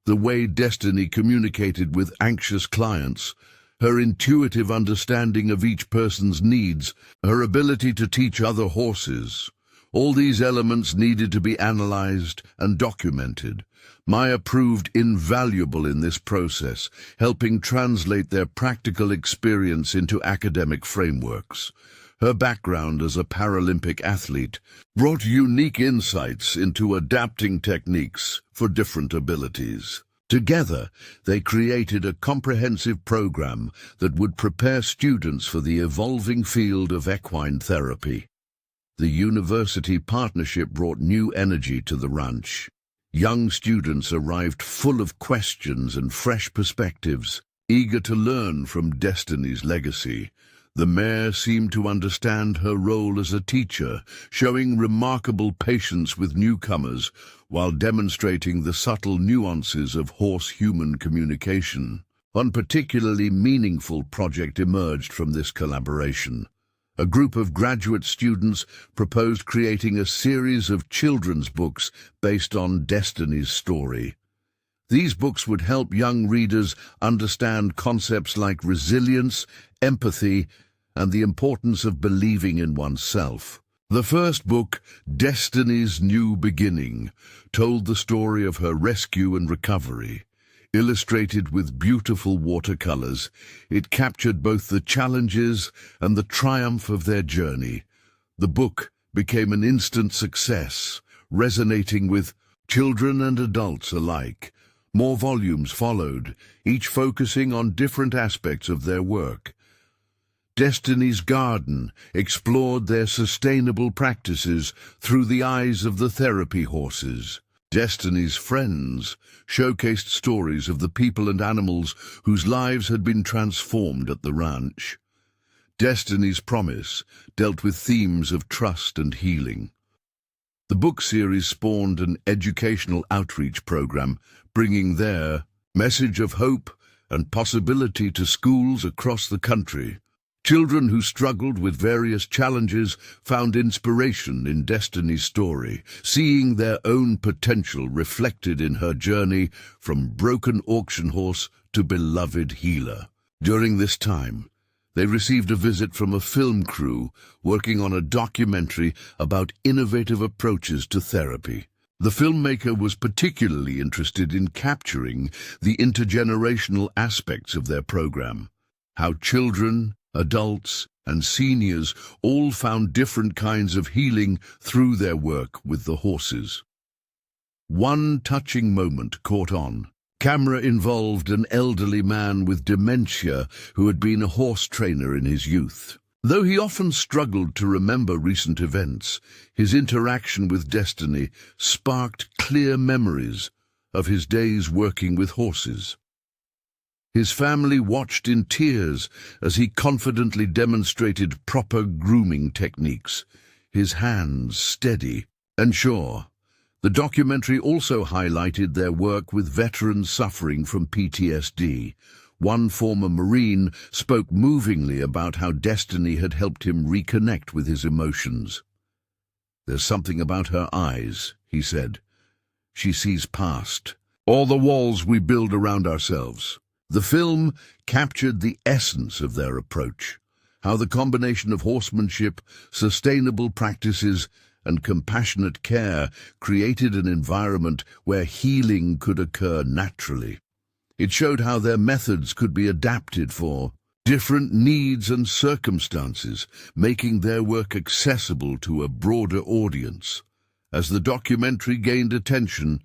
The way Destiny communicated with anxious clients, her intuitive understanding of each person's needs, her ability to teach other horses. All these elements needed to be analyzed and documented. Maya proved invaluable in this process, helping translate their practical experience into academic frameworks. Her background as a Paralympic athlete brought unique insights into adapting techniques for different abilities. Together, they created a comprehensive program that would prepare students for the evolving field of equine therapy. The university partnership brought new energy to the ranch. Young students arrived full of questions and fresh perspectives, eager to learn from Destiny's legacy. The mare seemed to understand her role as a teacher, showing remarkable patience with newcomers while demonstrating the subtle nuances of horse-human communication. One particularly meaningful project emerged from this collaboration. A group of graduate students proposed creating a series of children's books based on Destiny's story. These books would help young readers understand concepts like resilience, empathy, and the importance of believing in oneself. The first book, Destiny's New Beginning, told the story of her rescue and recovery. Illustrated with beautiful watercolors, it captured both the challenges and the triumph of their journey. The book became an instant success, resonating with children and adults alike. More volumes followed, each focusing on different aspects of their work. Destiny's Garden explored their sustainable practices through the eyes of the therapy horses. Destiny's Friends showcased stories of the people and animals whose lives had been transformed at the ranch. Destiny's Promise dealt with themes of trust and healing. The book series spawned an educational outreach program, bringing their message of hope and possibility to schools across the country. Children who struggled with various challenges found inspiration in Destiny's story, seeing their own potential reflected in her journey from broken auction horse to beloved healer. During this time, they received a visit from a film crew working on a documentary about innovative approaches to therapy. The filmmaker was particularly interested in capturing the intergenerational aspects of their program, how children, adults, and seniors all found different kinds of healing through their work with the horses. One touching moment caught on. Camera involved an elderly man with dementia who had been a horse trainer in his youth. Though he often struggled to remember recent events, his interaction with Destiny sparked clear memories of his days working with horses. His family watched in tears as he confidently demonstrated proper grooming techniques, his hands steady and sure. The documentary also highlighted their work with veterans suffering from PTSD. One former Marine spoke movingly about how Destiny had helped him reconnect with his emotions. "There's something about her eyes," he said. "She sees past all the walls we build around ourselves." The film captured the essence of their approach, how the combination of horsemanship, sustainable practices, and compassionate care created an environment where healing could occur naturally. It showed how their methods could be adapted for different needs and circumstances, making their work accessible to a broader audience. As the documentary gained attention,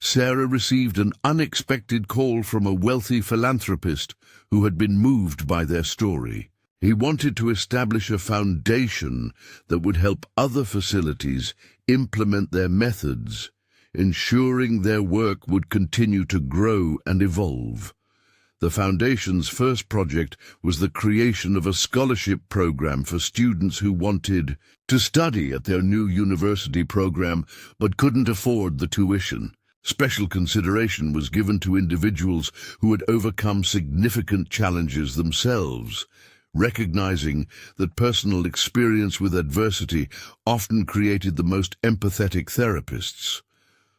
Sarah received an unexpected call from a wealthy philanthropist who had been moved by their story. He wanted to establish a foundation that would help other facilities implement their methods, ensuring their work would continue to grow and evolve. The Foundation's first project was the creation of a scholarship program for students who wanted to study at their new university program but couldn't afford the tuition. Special consideration was given to individuals who had overcome significant challenges themselves, recognizing that personal experience with adversity often created the most empathetic therapists.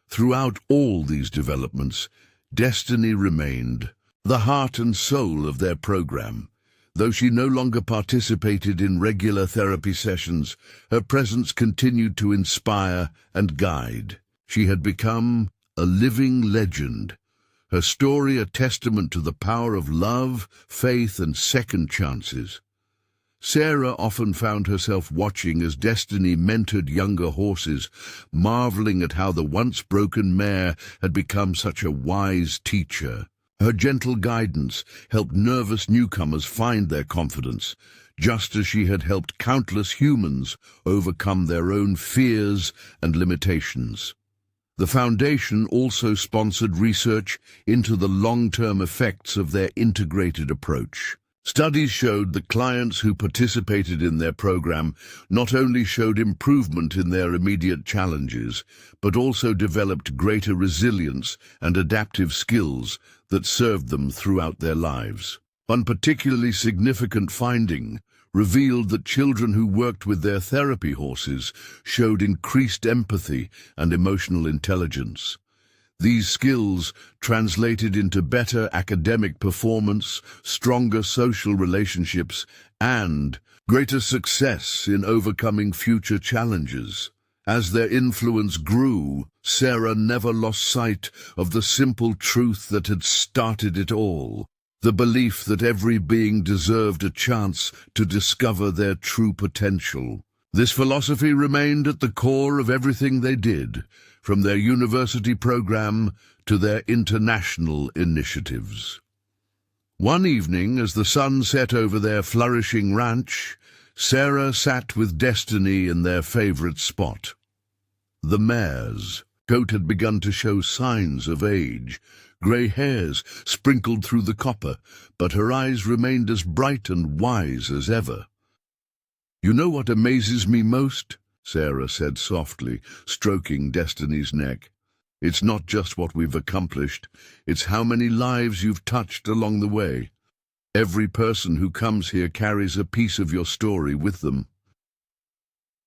Throughout all these developments, Destiny remained the heart and soul of their program. Though she no longer participated in regular therapy sessions, her presence continued to inspire and guide. She had become a living legend, her story a testament to the power of love, faith, and second chances. Sarah often found herself watching as Destiny mentored younger horses, marveling at how the once broken mare had become such a wise teacher. Her gentle guidance helped nervous newcomers find their confidence, just as she had helped countless humans overcome their own fears and limitations. The Foundation also sponsored research into the long-term effects of their integrated approach. Studies showed that clients who participated in their program not only showed improvement in their immediate challenges, but also developed greater resilience and adaptive skills that served them throughout their lives. One particularly significant finding revealed that children who worked with their therapy horses showed increased empathy and emotional intelligence. These skills translated into better academic performance, stronger social relationships, and greater success in overcoming future challenges. As their influence grew, Sarah never lost sight of the simple truth that had started it all. The belief that every being deserved a chance to discover their true potential. This philosophy remained at the core of everything they did, from their university program to their international initiatives. One evening, as the sun set over their flourishing ranch, Sarah sat with Destiny in their favorite spot. The mare's coat had begun to show signs of age. Grey hairs sprinkled through the copper, but her eyes remained as bright and wise as ever. "You know what amazes me most?" Sarah said softly, stroking Destiny's neck. "It's not just what we've accomplished, it's how many lives you've touched along the way. Every person who comes here carries a piece of your story with them."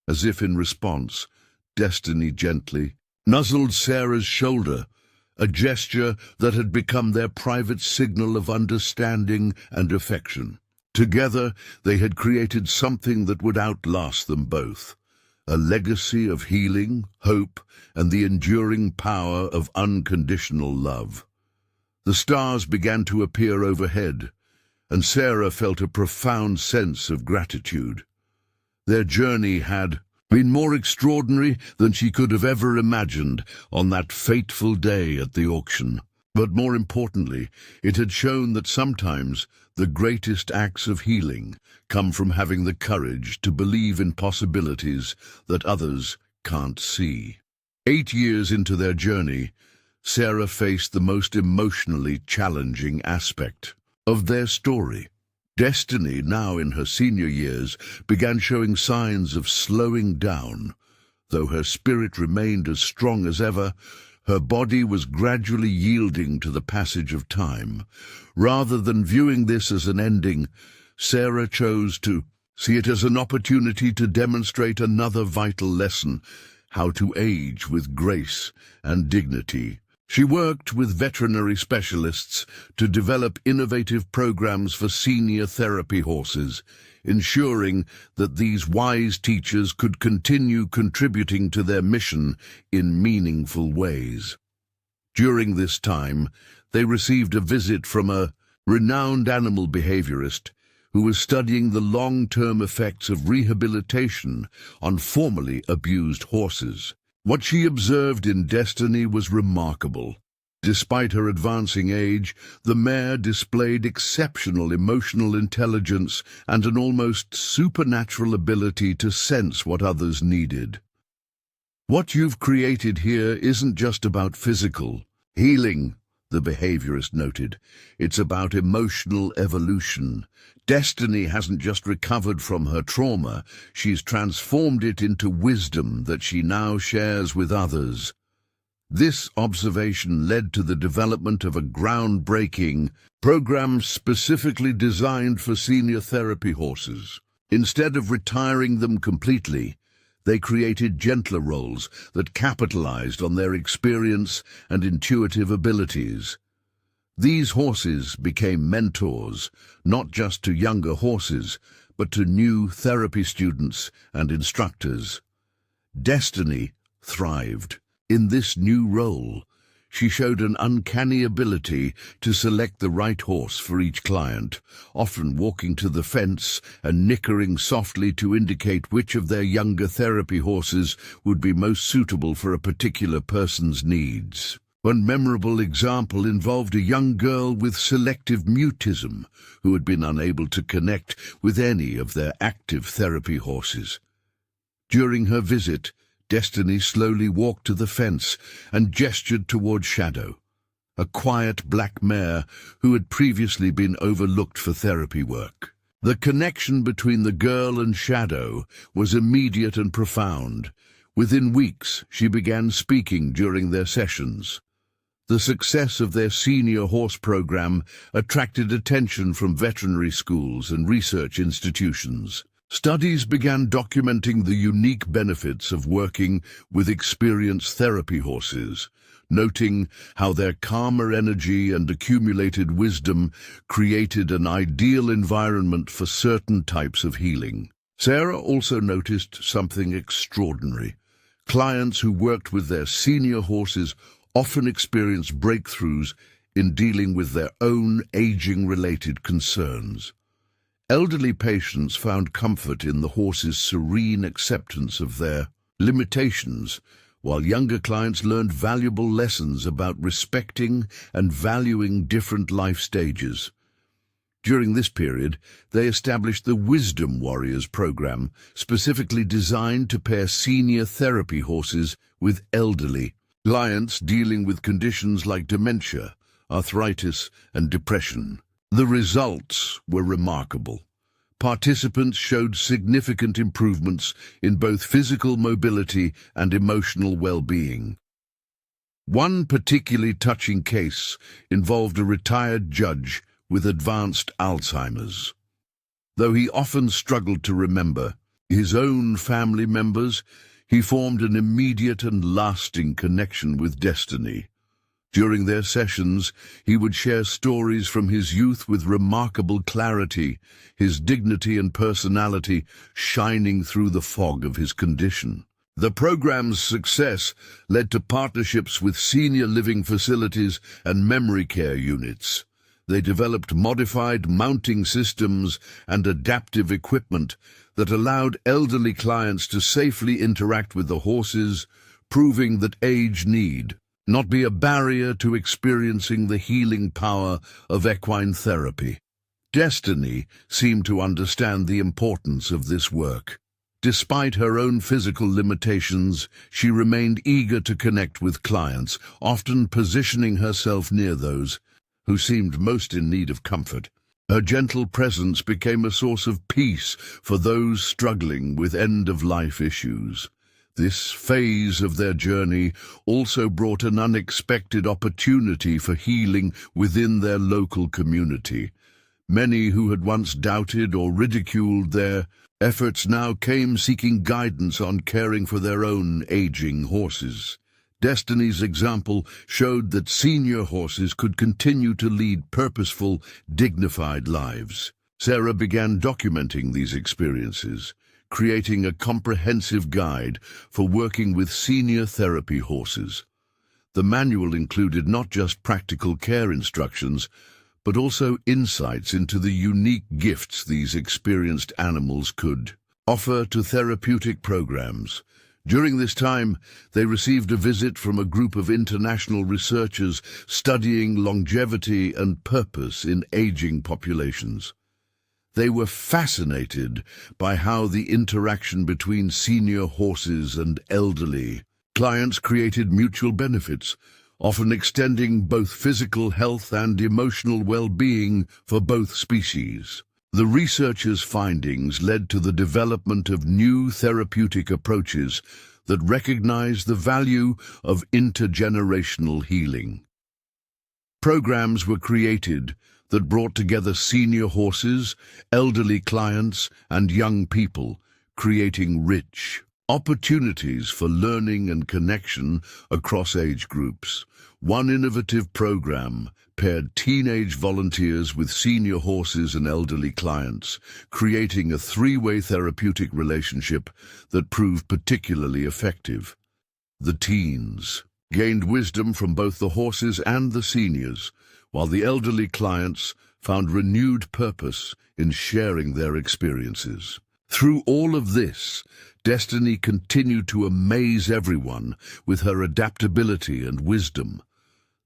As if in response, Destiny gently nuzzled Sarah's shoulder, a gesture that had become their private signal of understanding and affection. Together, they had created something that would outlast them both, a legacy of healing, hope, and the enduring power of unconditional love. The stars began to appear overhead, and Sarah felt a profound sense of gratitude. Their journey had been more extraordinary than she could have ever imagined on that fateful day at the auction. But more importantly, it had shown that sometimes the greatest acts of healing come from having the courage to believe in possibilities that others can't see. 8 years into their journey, Sarah faced the most emotionally challenging aspect of their story. Destiny, now in her senior years, began showing signs of slowing down. Though her spirit remained as strong as ever, her body was gradually yielding to the passage of time. Rather than viewing this as an ending, Sarah chose to see it as an opportunity to demonstrate another vital lesson: how to age with grace and dignity. She worked with veterinary specialists to develop innovative programs for senior therapy horses, ensuring that these wise teachers could continue contributing to their mission in meaningful ways. During this time, they received a visit from a renowned animal behaviorist who was studying the long-term effects of rehabilitation on formerly abused horses. What she observed in Destiny was remarkable. Despite her advancing age, the mare displayed exceptional emotional intelligence and an almost supernatural ability to sense what others needed. "What you've created here isn't just about physical healing," the behaviorist noted. "It's about emotional evolution. Destiny hasn't just recovered from her trauma, she's transformed it into wisdom that she now shares with others." This observation led to the development of a groundbreaking program specifically designed for senior therapy horses. Instead of retiring them completely, they created gentler roles that capitalized on their experience and intuitive abilities. These horses became mentors, not just to younger horses, but to new therapy students and instructors. Destiny thrived in this new role. She showed an uncanny ability to select the right horse for each client, often walking to the fence and nickering softly to indicate which of their younger therapy horses would be most suitable for a particular person's needs. One memorable example involved a young girl with selective mutism who had been unable to connect with any of their active therapy horses. During her visit, Destiny slowly walked to the fence and gestured toward Shadow, a quiet black mare who had previously been overlooked for therapy work. The connection between the girl and Shadow was immediate and profound. Within weeks, she began speaking during their sessions. The success of their senior horse program attracted attention from veterinary schools and research institutions. Studies began documenting the unique benefits of working with experienced therapy horses, noting how their calmer energy and accumulated wisdom created an ideal environment for certain types of healing. Sarah also noticed something extraordinary. Clients who worked with their senior horses often experienced breakthroughs in dealing with their own aging-related concerns. Elderly patients found comfort in the horse's serene acceptance of their limitations, while younger clients learned valuable lessons about respecting and valuing different life stages. During this period, they established the Wisdom Warriors program, specifically designed to pair senior therapy horses with elderly clients dealing with conditions like dementia, arthritis, and depression. The results were remarkable. Participants showed significant improvements in both physical mobility and emotional well-being. One particularly touching case involved a retired judge with advanced Alzheimer's. Though he often struggled to remember his own family members, he formed an immediate and lasting connection with destiny. During their sessions, he would share stories from his youth with remarkable clarity, his dignity and personality shining through the fog of his condition. The program's success led to partnerships with senior living facilities and memory care units. They developed modified mounting systems and adaptive equipment that allowed elderly clients to safely interact with the horses, proving that age need not be a barrier to experiencing the healing power of equine therapy. Destiny seemed to understand the importance of this work. Despite her own physical limitations, she remained eager to connect with clients, often positioning herself near those who seemed most in need of comfort. Her gentle presence became a source of peace for those struggling with end-of-life issues. This phase of their journey also brought an unexpected opportunity for healing within their local community. Many who had once doubted or ridiculed their efforts now came seeking guidance on caring for their own aging horses. Destiny's example showed that senior horses could continue to lead purposeful, dignified lives. Sarah began documenting these experiences, creating a comprehensive guide for working with senior therapy horses. The manual included not just practical care instructions, but also insights into the unique gifts these experienced animals could offer to therapeutic programs. During this time, they received a visit from a group of international researchers studying longevity and purpose in aging populations. They were fascinated by how the interaction between senior horses and elderly clients created mutual benefits, often extending both physical health and emotional well-being for both species. The researchers' findings led to the development of new therapeutic approaches that recognize the value of intergenerational healing. Programs were created that brought together senior horses, elderly clients, and young people, creating rich opportunities for learning and connection across age groups. One innovative program paired teenage volunteers with senior horses and elderly clients, creating a three-way therapeutic relationship that proved particularly effective. The teens gained wisdom from both the horses and the seniors, while the elderly clients found renewed purpose in sharing their experiences. Through all of this, Destiny continued to amaze everyone with her adaptability and wisdom.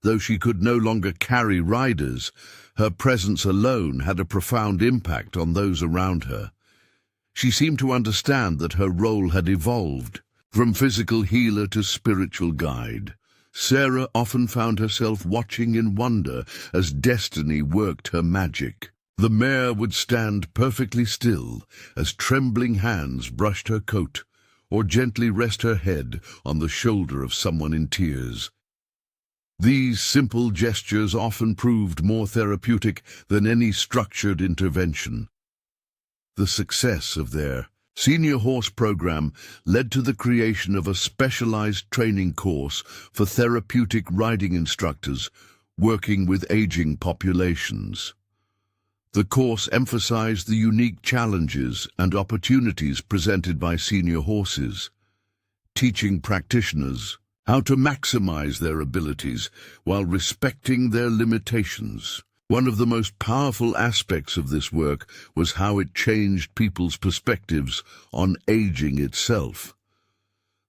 Though she could no longer carry riders, her presence alone had a profound impact on those around her. She seemed to understand that her role had evolved, from physical healer to spiritual guide. Sarah often found herself watching in wonder as Destiny worked her magic. The mare would stand perfectly still as trembling hands brushed her coat, or gently rest her head on the shoulder of someone in tears. These simple gestures often proved more therapeutic than any structured intervention. The success of their senior horse program led to the creation of a specialized training course for therapeutic riding instructors working with aging populations. The course emphasized the unique challenges and opportunities presented by senior horses, teaching practitioners how to maximize their abilities while respecting their limitations. One of the most powerful aspects of this work was how it changed people's perspectives on aging itself.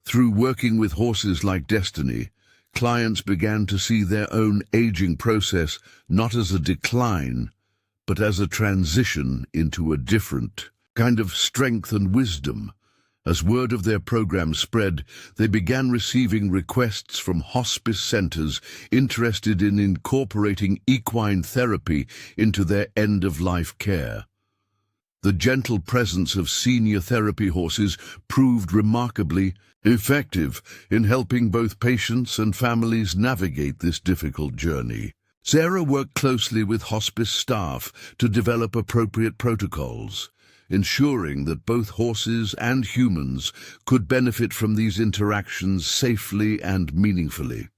Through working with horses like Destiny, clients began to see their own aging process not as a decline, but as a transition into a different kind of strength and wisdom. As word of their program spread, they began receiving requests from hospice centers interested in incorporating equine therapy into their end-of-life care. The gentle presence of senior therapy horses proved remarkably effective in helping both patients and families navigate this difficult journey. Sarah worked closely with hospice staff to develop appropriate protocols, ensuring that both horses and humans could benefit from these interactions safely and meaningfully.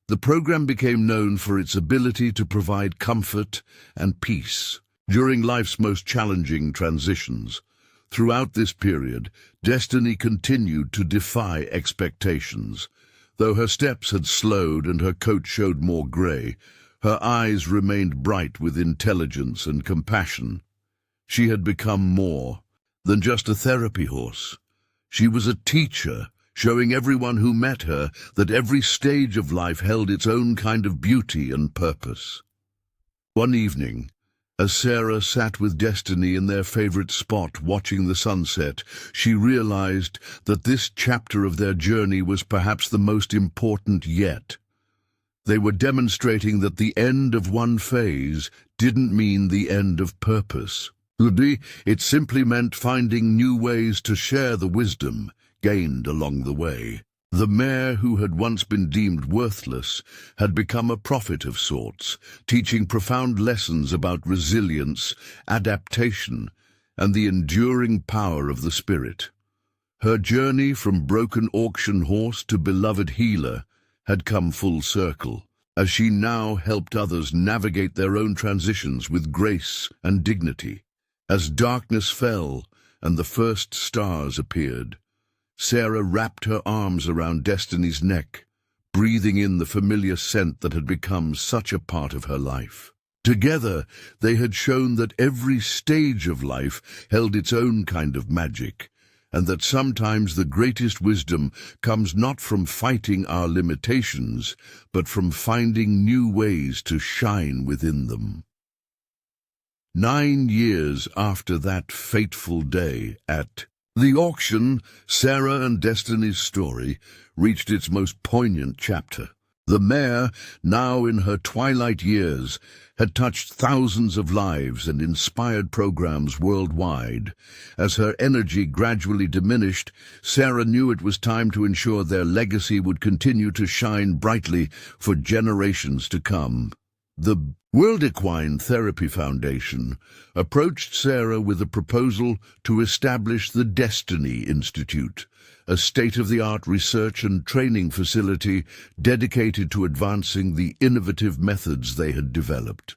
The program became known for its ability to provide comfort and peace during life's most challenging transitions. Throughout this period, Destiny continued to defy expectations. Though her steps had slowed and her coat showed more grey, her eyes remained bright with intelligence and compassion. She had become more than just a therapy horse. She was a teacher, showing everyone who met her that every stage of life held its own kind of beauty and purpose. One evening, as Sarah sat with Destiny in their favorite spot watching the sunset, she realized that this chapter of their journey was perhaps the most important yet. They were demonstrating that the end of one phase didn't mean the end of purpose. It simply meant finding new ways to share the wisdom gained along the way. The mare, who had once been deemed worthless, had become a prophet of sorts, teaching profound lessons about resilience, adaptation, and the enduring power of the spirit. Her journey from broken auction horse to beloved healer had come full circle, as she now helped others navigate their own transitions with grace and dignity. As darkness fell and the first stars appeared, Sarah wrapped her arms around Destiny's neck, breathing in the familiar scent that had become such a part of her life. Together, they had shown that every stage of life held its own kind of magic, and that sometimes the greatest wisdom comes not from fighting our limitations, but from finding new ways to shine within them. 9 years after that fateful day at the auction, Sarah and Destiny's story reached its most poignant chapter. The mare, now in her twilight years, had touched thousands of lives and inspired programs worldwide. As her energy gradually diminished, Sarah knew it was time to ensure their legacy would continue to shine brightly for generations to come. The World Equine Therapy Foundation approached Sarah with a proposal to establish the Destiny Institute, a state-of-the-art research and training facility dedicated to advancing the innovative methods they had developed.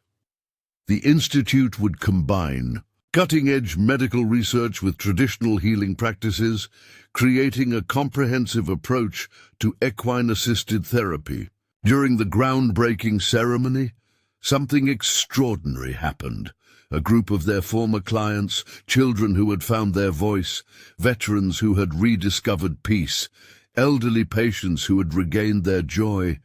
The institute would combine cutting-edge medical research with traditional healing practices, creating a comprehensive approach to equine-assisted therapy. During the groundbreaking ceremony, something extraordinary happened. A group of their former clients, children who had found their voice, veterans who had rediscovered peace, elderly patients who had regained their joy,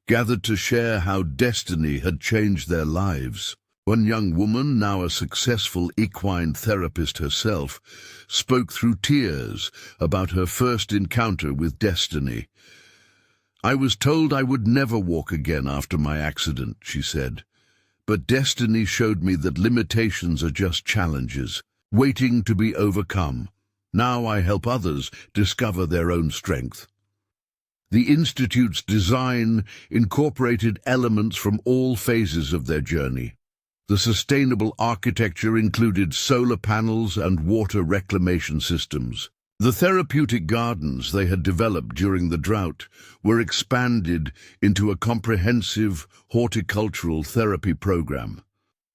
gathered to share how Destiny had changed their lives. One young woman, now a successful equine therapist herself, spoke through tears about her first encounter with Destiny. "I was told I would never walk again after my accident," she said. "But Destiny showed me that limitations are just challenges, waiting to be overcome. Now I help others discover their own strength." The Institute's design incorporated elements from all phases of their journey. The sustainable architecture included solar panels and water reclamation systems. The therapeutic gardens they had developed during the drought were expanded into a comprehensive horticultural therapy program.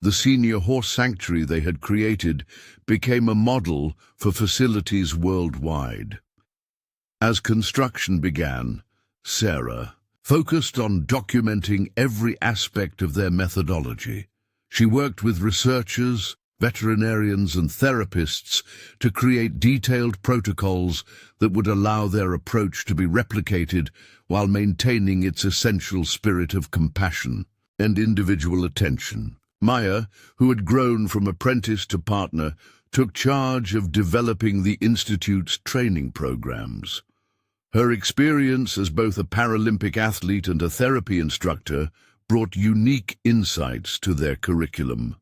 The senior horse sanctuary they had created became a model for facilities worldwide. As construction began, Sarah, focused on documenting every aspect of their methodology. She worked with researchers, veterinarians and therapists to create detailed protocols that would allow their approach to be replicated while maintaining its essential spirit of compassion and individual attention. Maya, who had grown from apprentice to partner, took charge of developing the Institute's training programs. Her experience as both a Paralympic athlete and a therapy instructor brought unique insights to their curriculum.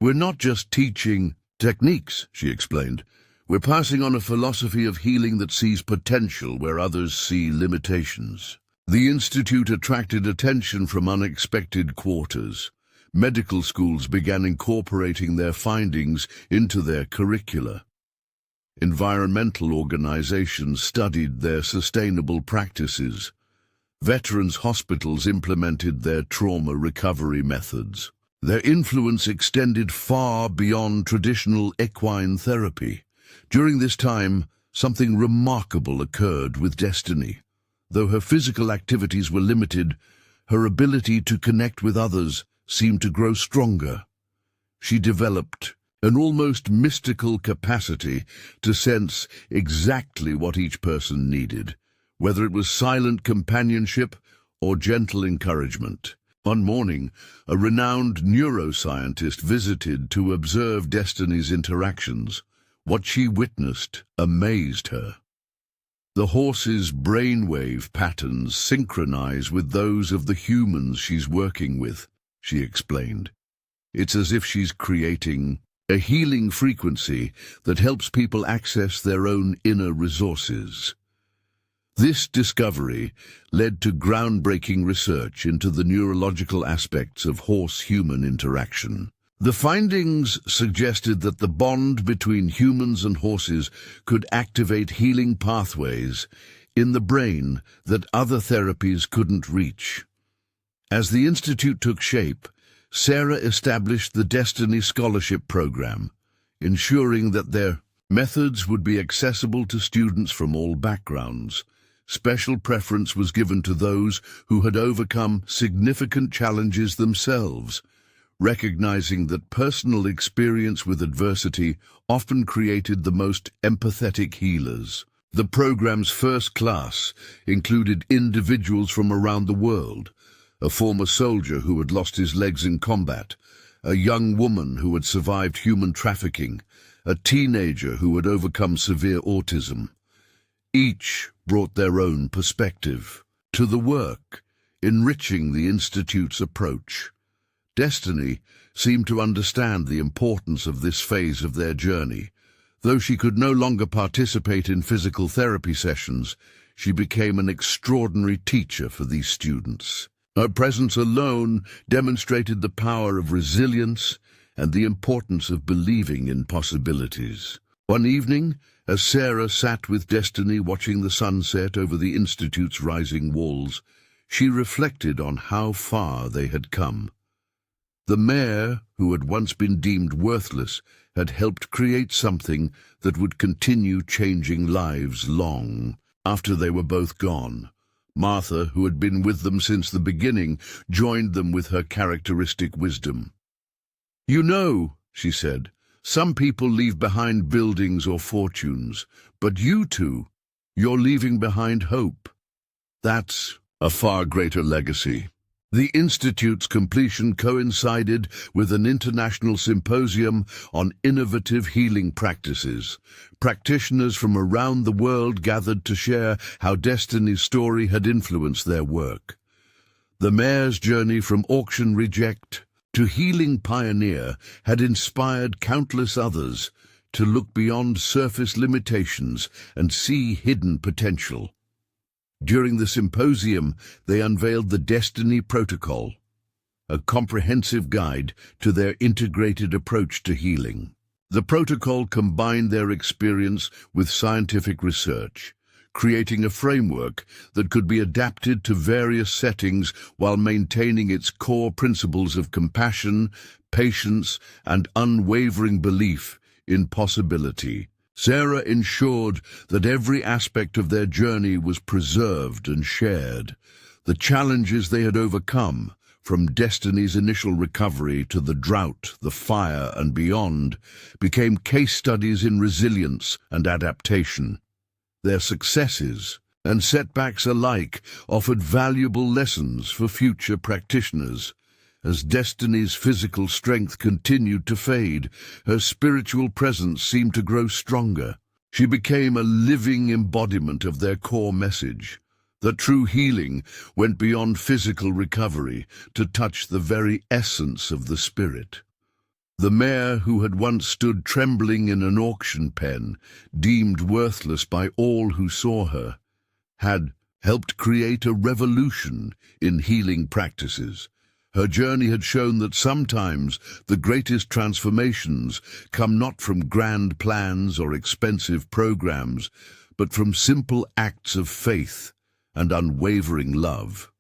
"We're not just teaching techniques," she explained. "We're passing on a philosophy of healing that sees potential where others see limitations." The Institute attracted attention from unexpected quarters. Medical schools began incorporating their findings into their curricula. Environmental organizations studied their sustainable practices. Veterans' hospitals implemented their trauma recovery methods. Their influence extended far beyond traditional equine therapy. During this time, something remarkable occurred with Destiny. Though her physical activities were limited, her ability to connect with others seemed to grow stronger. She developed an almost mystical capacity to sense exactly what each person needed, whether it was silent companionship or gentle encouragement. One morning, a renowned neuroscientist visited to observe Destiny's interactions. What she witnessed amazed her. The horse's brainwave patterns synchronize with those of the humans she's working with, she explained. It's as if she's creating a healing frequency that helps people access their own inner resources. This discovery led to groundbreaking research into the neurological aspects of horse-human interaction. The findings suggested that the bond between humans and horses could activate healing pathways in the brain that other therapies couldn't reach. As the Institute took shape, Sarah established the Destiny Scholarship Program, ensuring that their methods would be accessible to students from all backgrounds. Special preference was given to those who had overcome significant challenges themselves, recognizing that personal experience with adversity often created the most empathetic healers. The program's first class included individuals from around the world: a former soldier who had lost his legs in combat, a young woman who had survived human trafficking, a teenager who had overcome severe autism. Each brought their own perspective to the work, enriching the Institute's approach. Destiny seemed to understand the importance of this phase of their journey. Though she could no longer participate in physical therapy sessions, she became an extraordinary teacher for these students. Her presence alone demonstrated the power of resilience and the importance of believing in possibilities. One evening, as Sarah sat with Destiny watching the sunset over the Institute's rising walls, she reflected on how far they had come. The mare, who had once been deemed worthless, had helped create something that would continue changing lives long after they were both gone. Martha, who had been with them since the beginning, joined them with her characteristic wisdom. "You know," she said, "some people leave behind buildings or fortunes, but you two, you're leaving behind hope. That's a far greater legacy." The Institute's completion coincided with an international symposium on innovative healing practices. Practitioners from around the world gathered to share how Destiny's story had influenced their work. The mare's journey from auction reject to healing pioneer had inspired countless others to look beyond surface limitations and see hidden potential. During the symposium, they unveiled the Destiny Protocol, a comprehensive guide to their integrated approach to healing. The protocol combined their experience with scientific research, creating a framework that could be adapted to various settings while maintaining its core principles of compassion, patience, and unwavering belief in possibility. Sarah ensured that every aspect of their journey was preserved and shared. The challenges they had overcome, from Destiny's initial recovery to the drought, the fire, and beyond, became case studies in resilience and adaptation. Their successes and setbacks alike offered valuable lessons for future practitioners. As Destiny's physical strength continued to fade, her spiritual presence seemed to grow stronger. She became a living embodiment of their core message, that true healing went beyond physical recovery to touch the very essence of the spirit. The mare who had once stood trembling in an auction pen, deemed worthless by all who saw her, had helped create a revolution in healing practices. Her journey had shown that sometimes the greatest transformations come not from grand plans or expensive programs, but from simple acts of faith and unwavering love.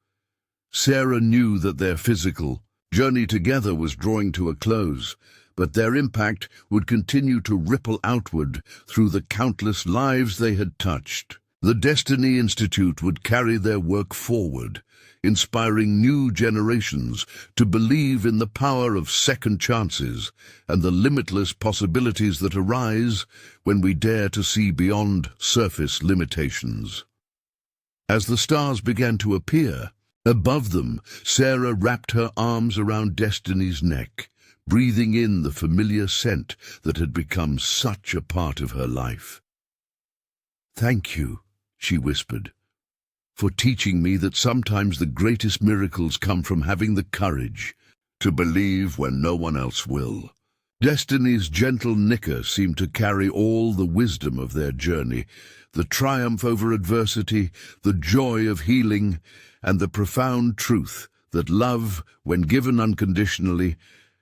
Sarah knew that their physical journey together was drawing to a close, but their impact would continue to ripple outward through the countless lives they had touched. The Destiny Institute would carry their work forward, inspiring new generations to believe in the power of second chances and the limitless possibilities that arise when we dare to see beyond surface limitations. As the stars began to appear above them, Sarah wrapped her arms around Destiny's neck, breathing in the familiar scent that had become such a part of her life. "Thank you," she whispered, "for teaching me that sometimes the greatest miracles come from having the courage to believe when no one else will." Destiny's gentle nicker seemed to carry all the wisdom of their journey, the triumph over adversity, the joy of healing, and the profound truth that love, when given unconditionally,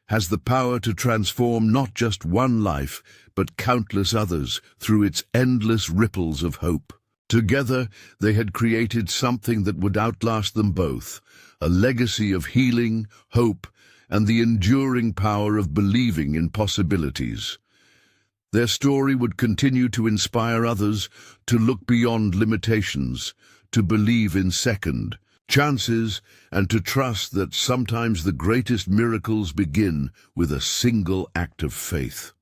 has the power to transform not just one life, but countless others through its endless ripples of hope. Together, they had created something that would outlast them both, a legacy of healing, hope, and the enduring power of believing in possibilities. Their story would continue to inspire others to look beyond limitations, to believe in second chances, and to trust that sometimes the greatest miracles begin with a single act of faith.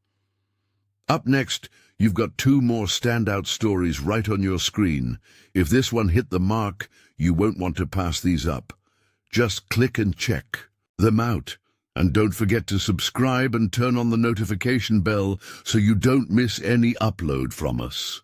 Up next, you've got two more standout stories right on your screen. If this one hit the mark, you won't want to pass these up. Just click and check them out. And don't forget to subscribe and turn on the notification bell so you don't miss any upload from us.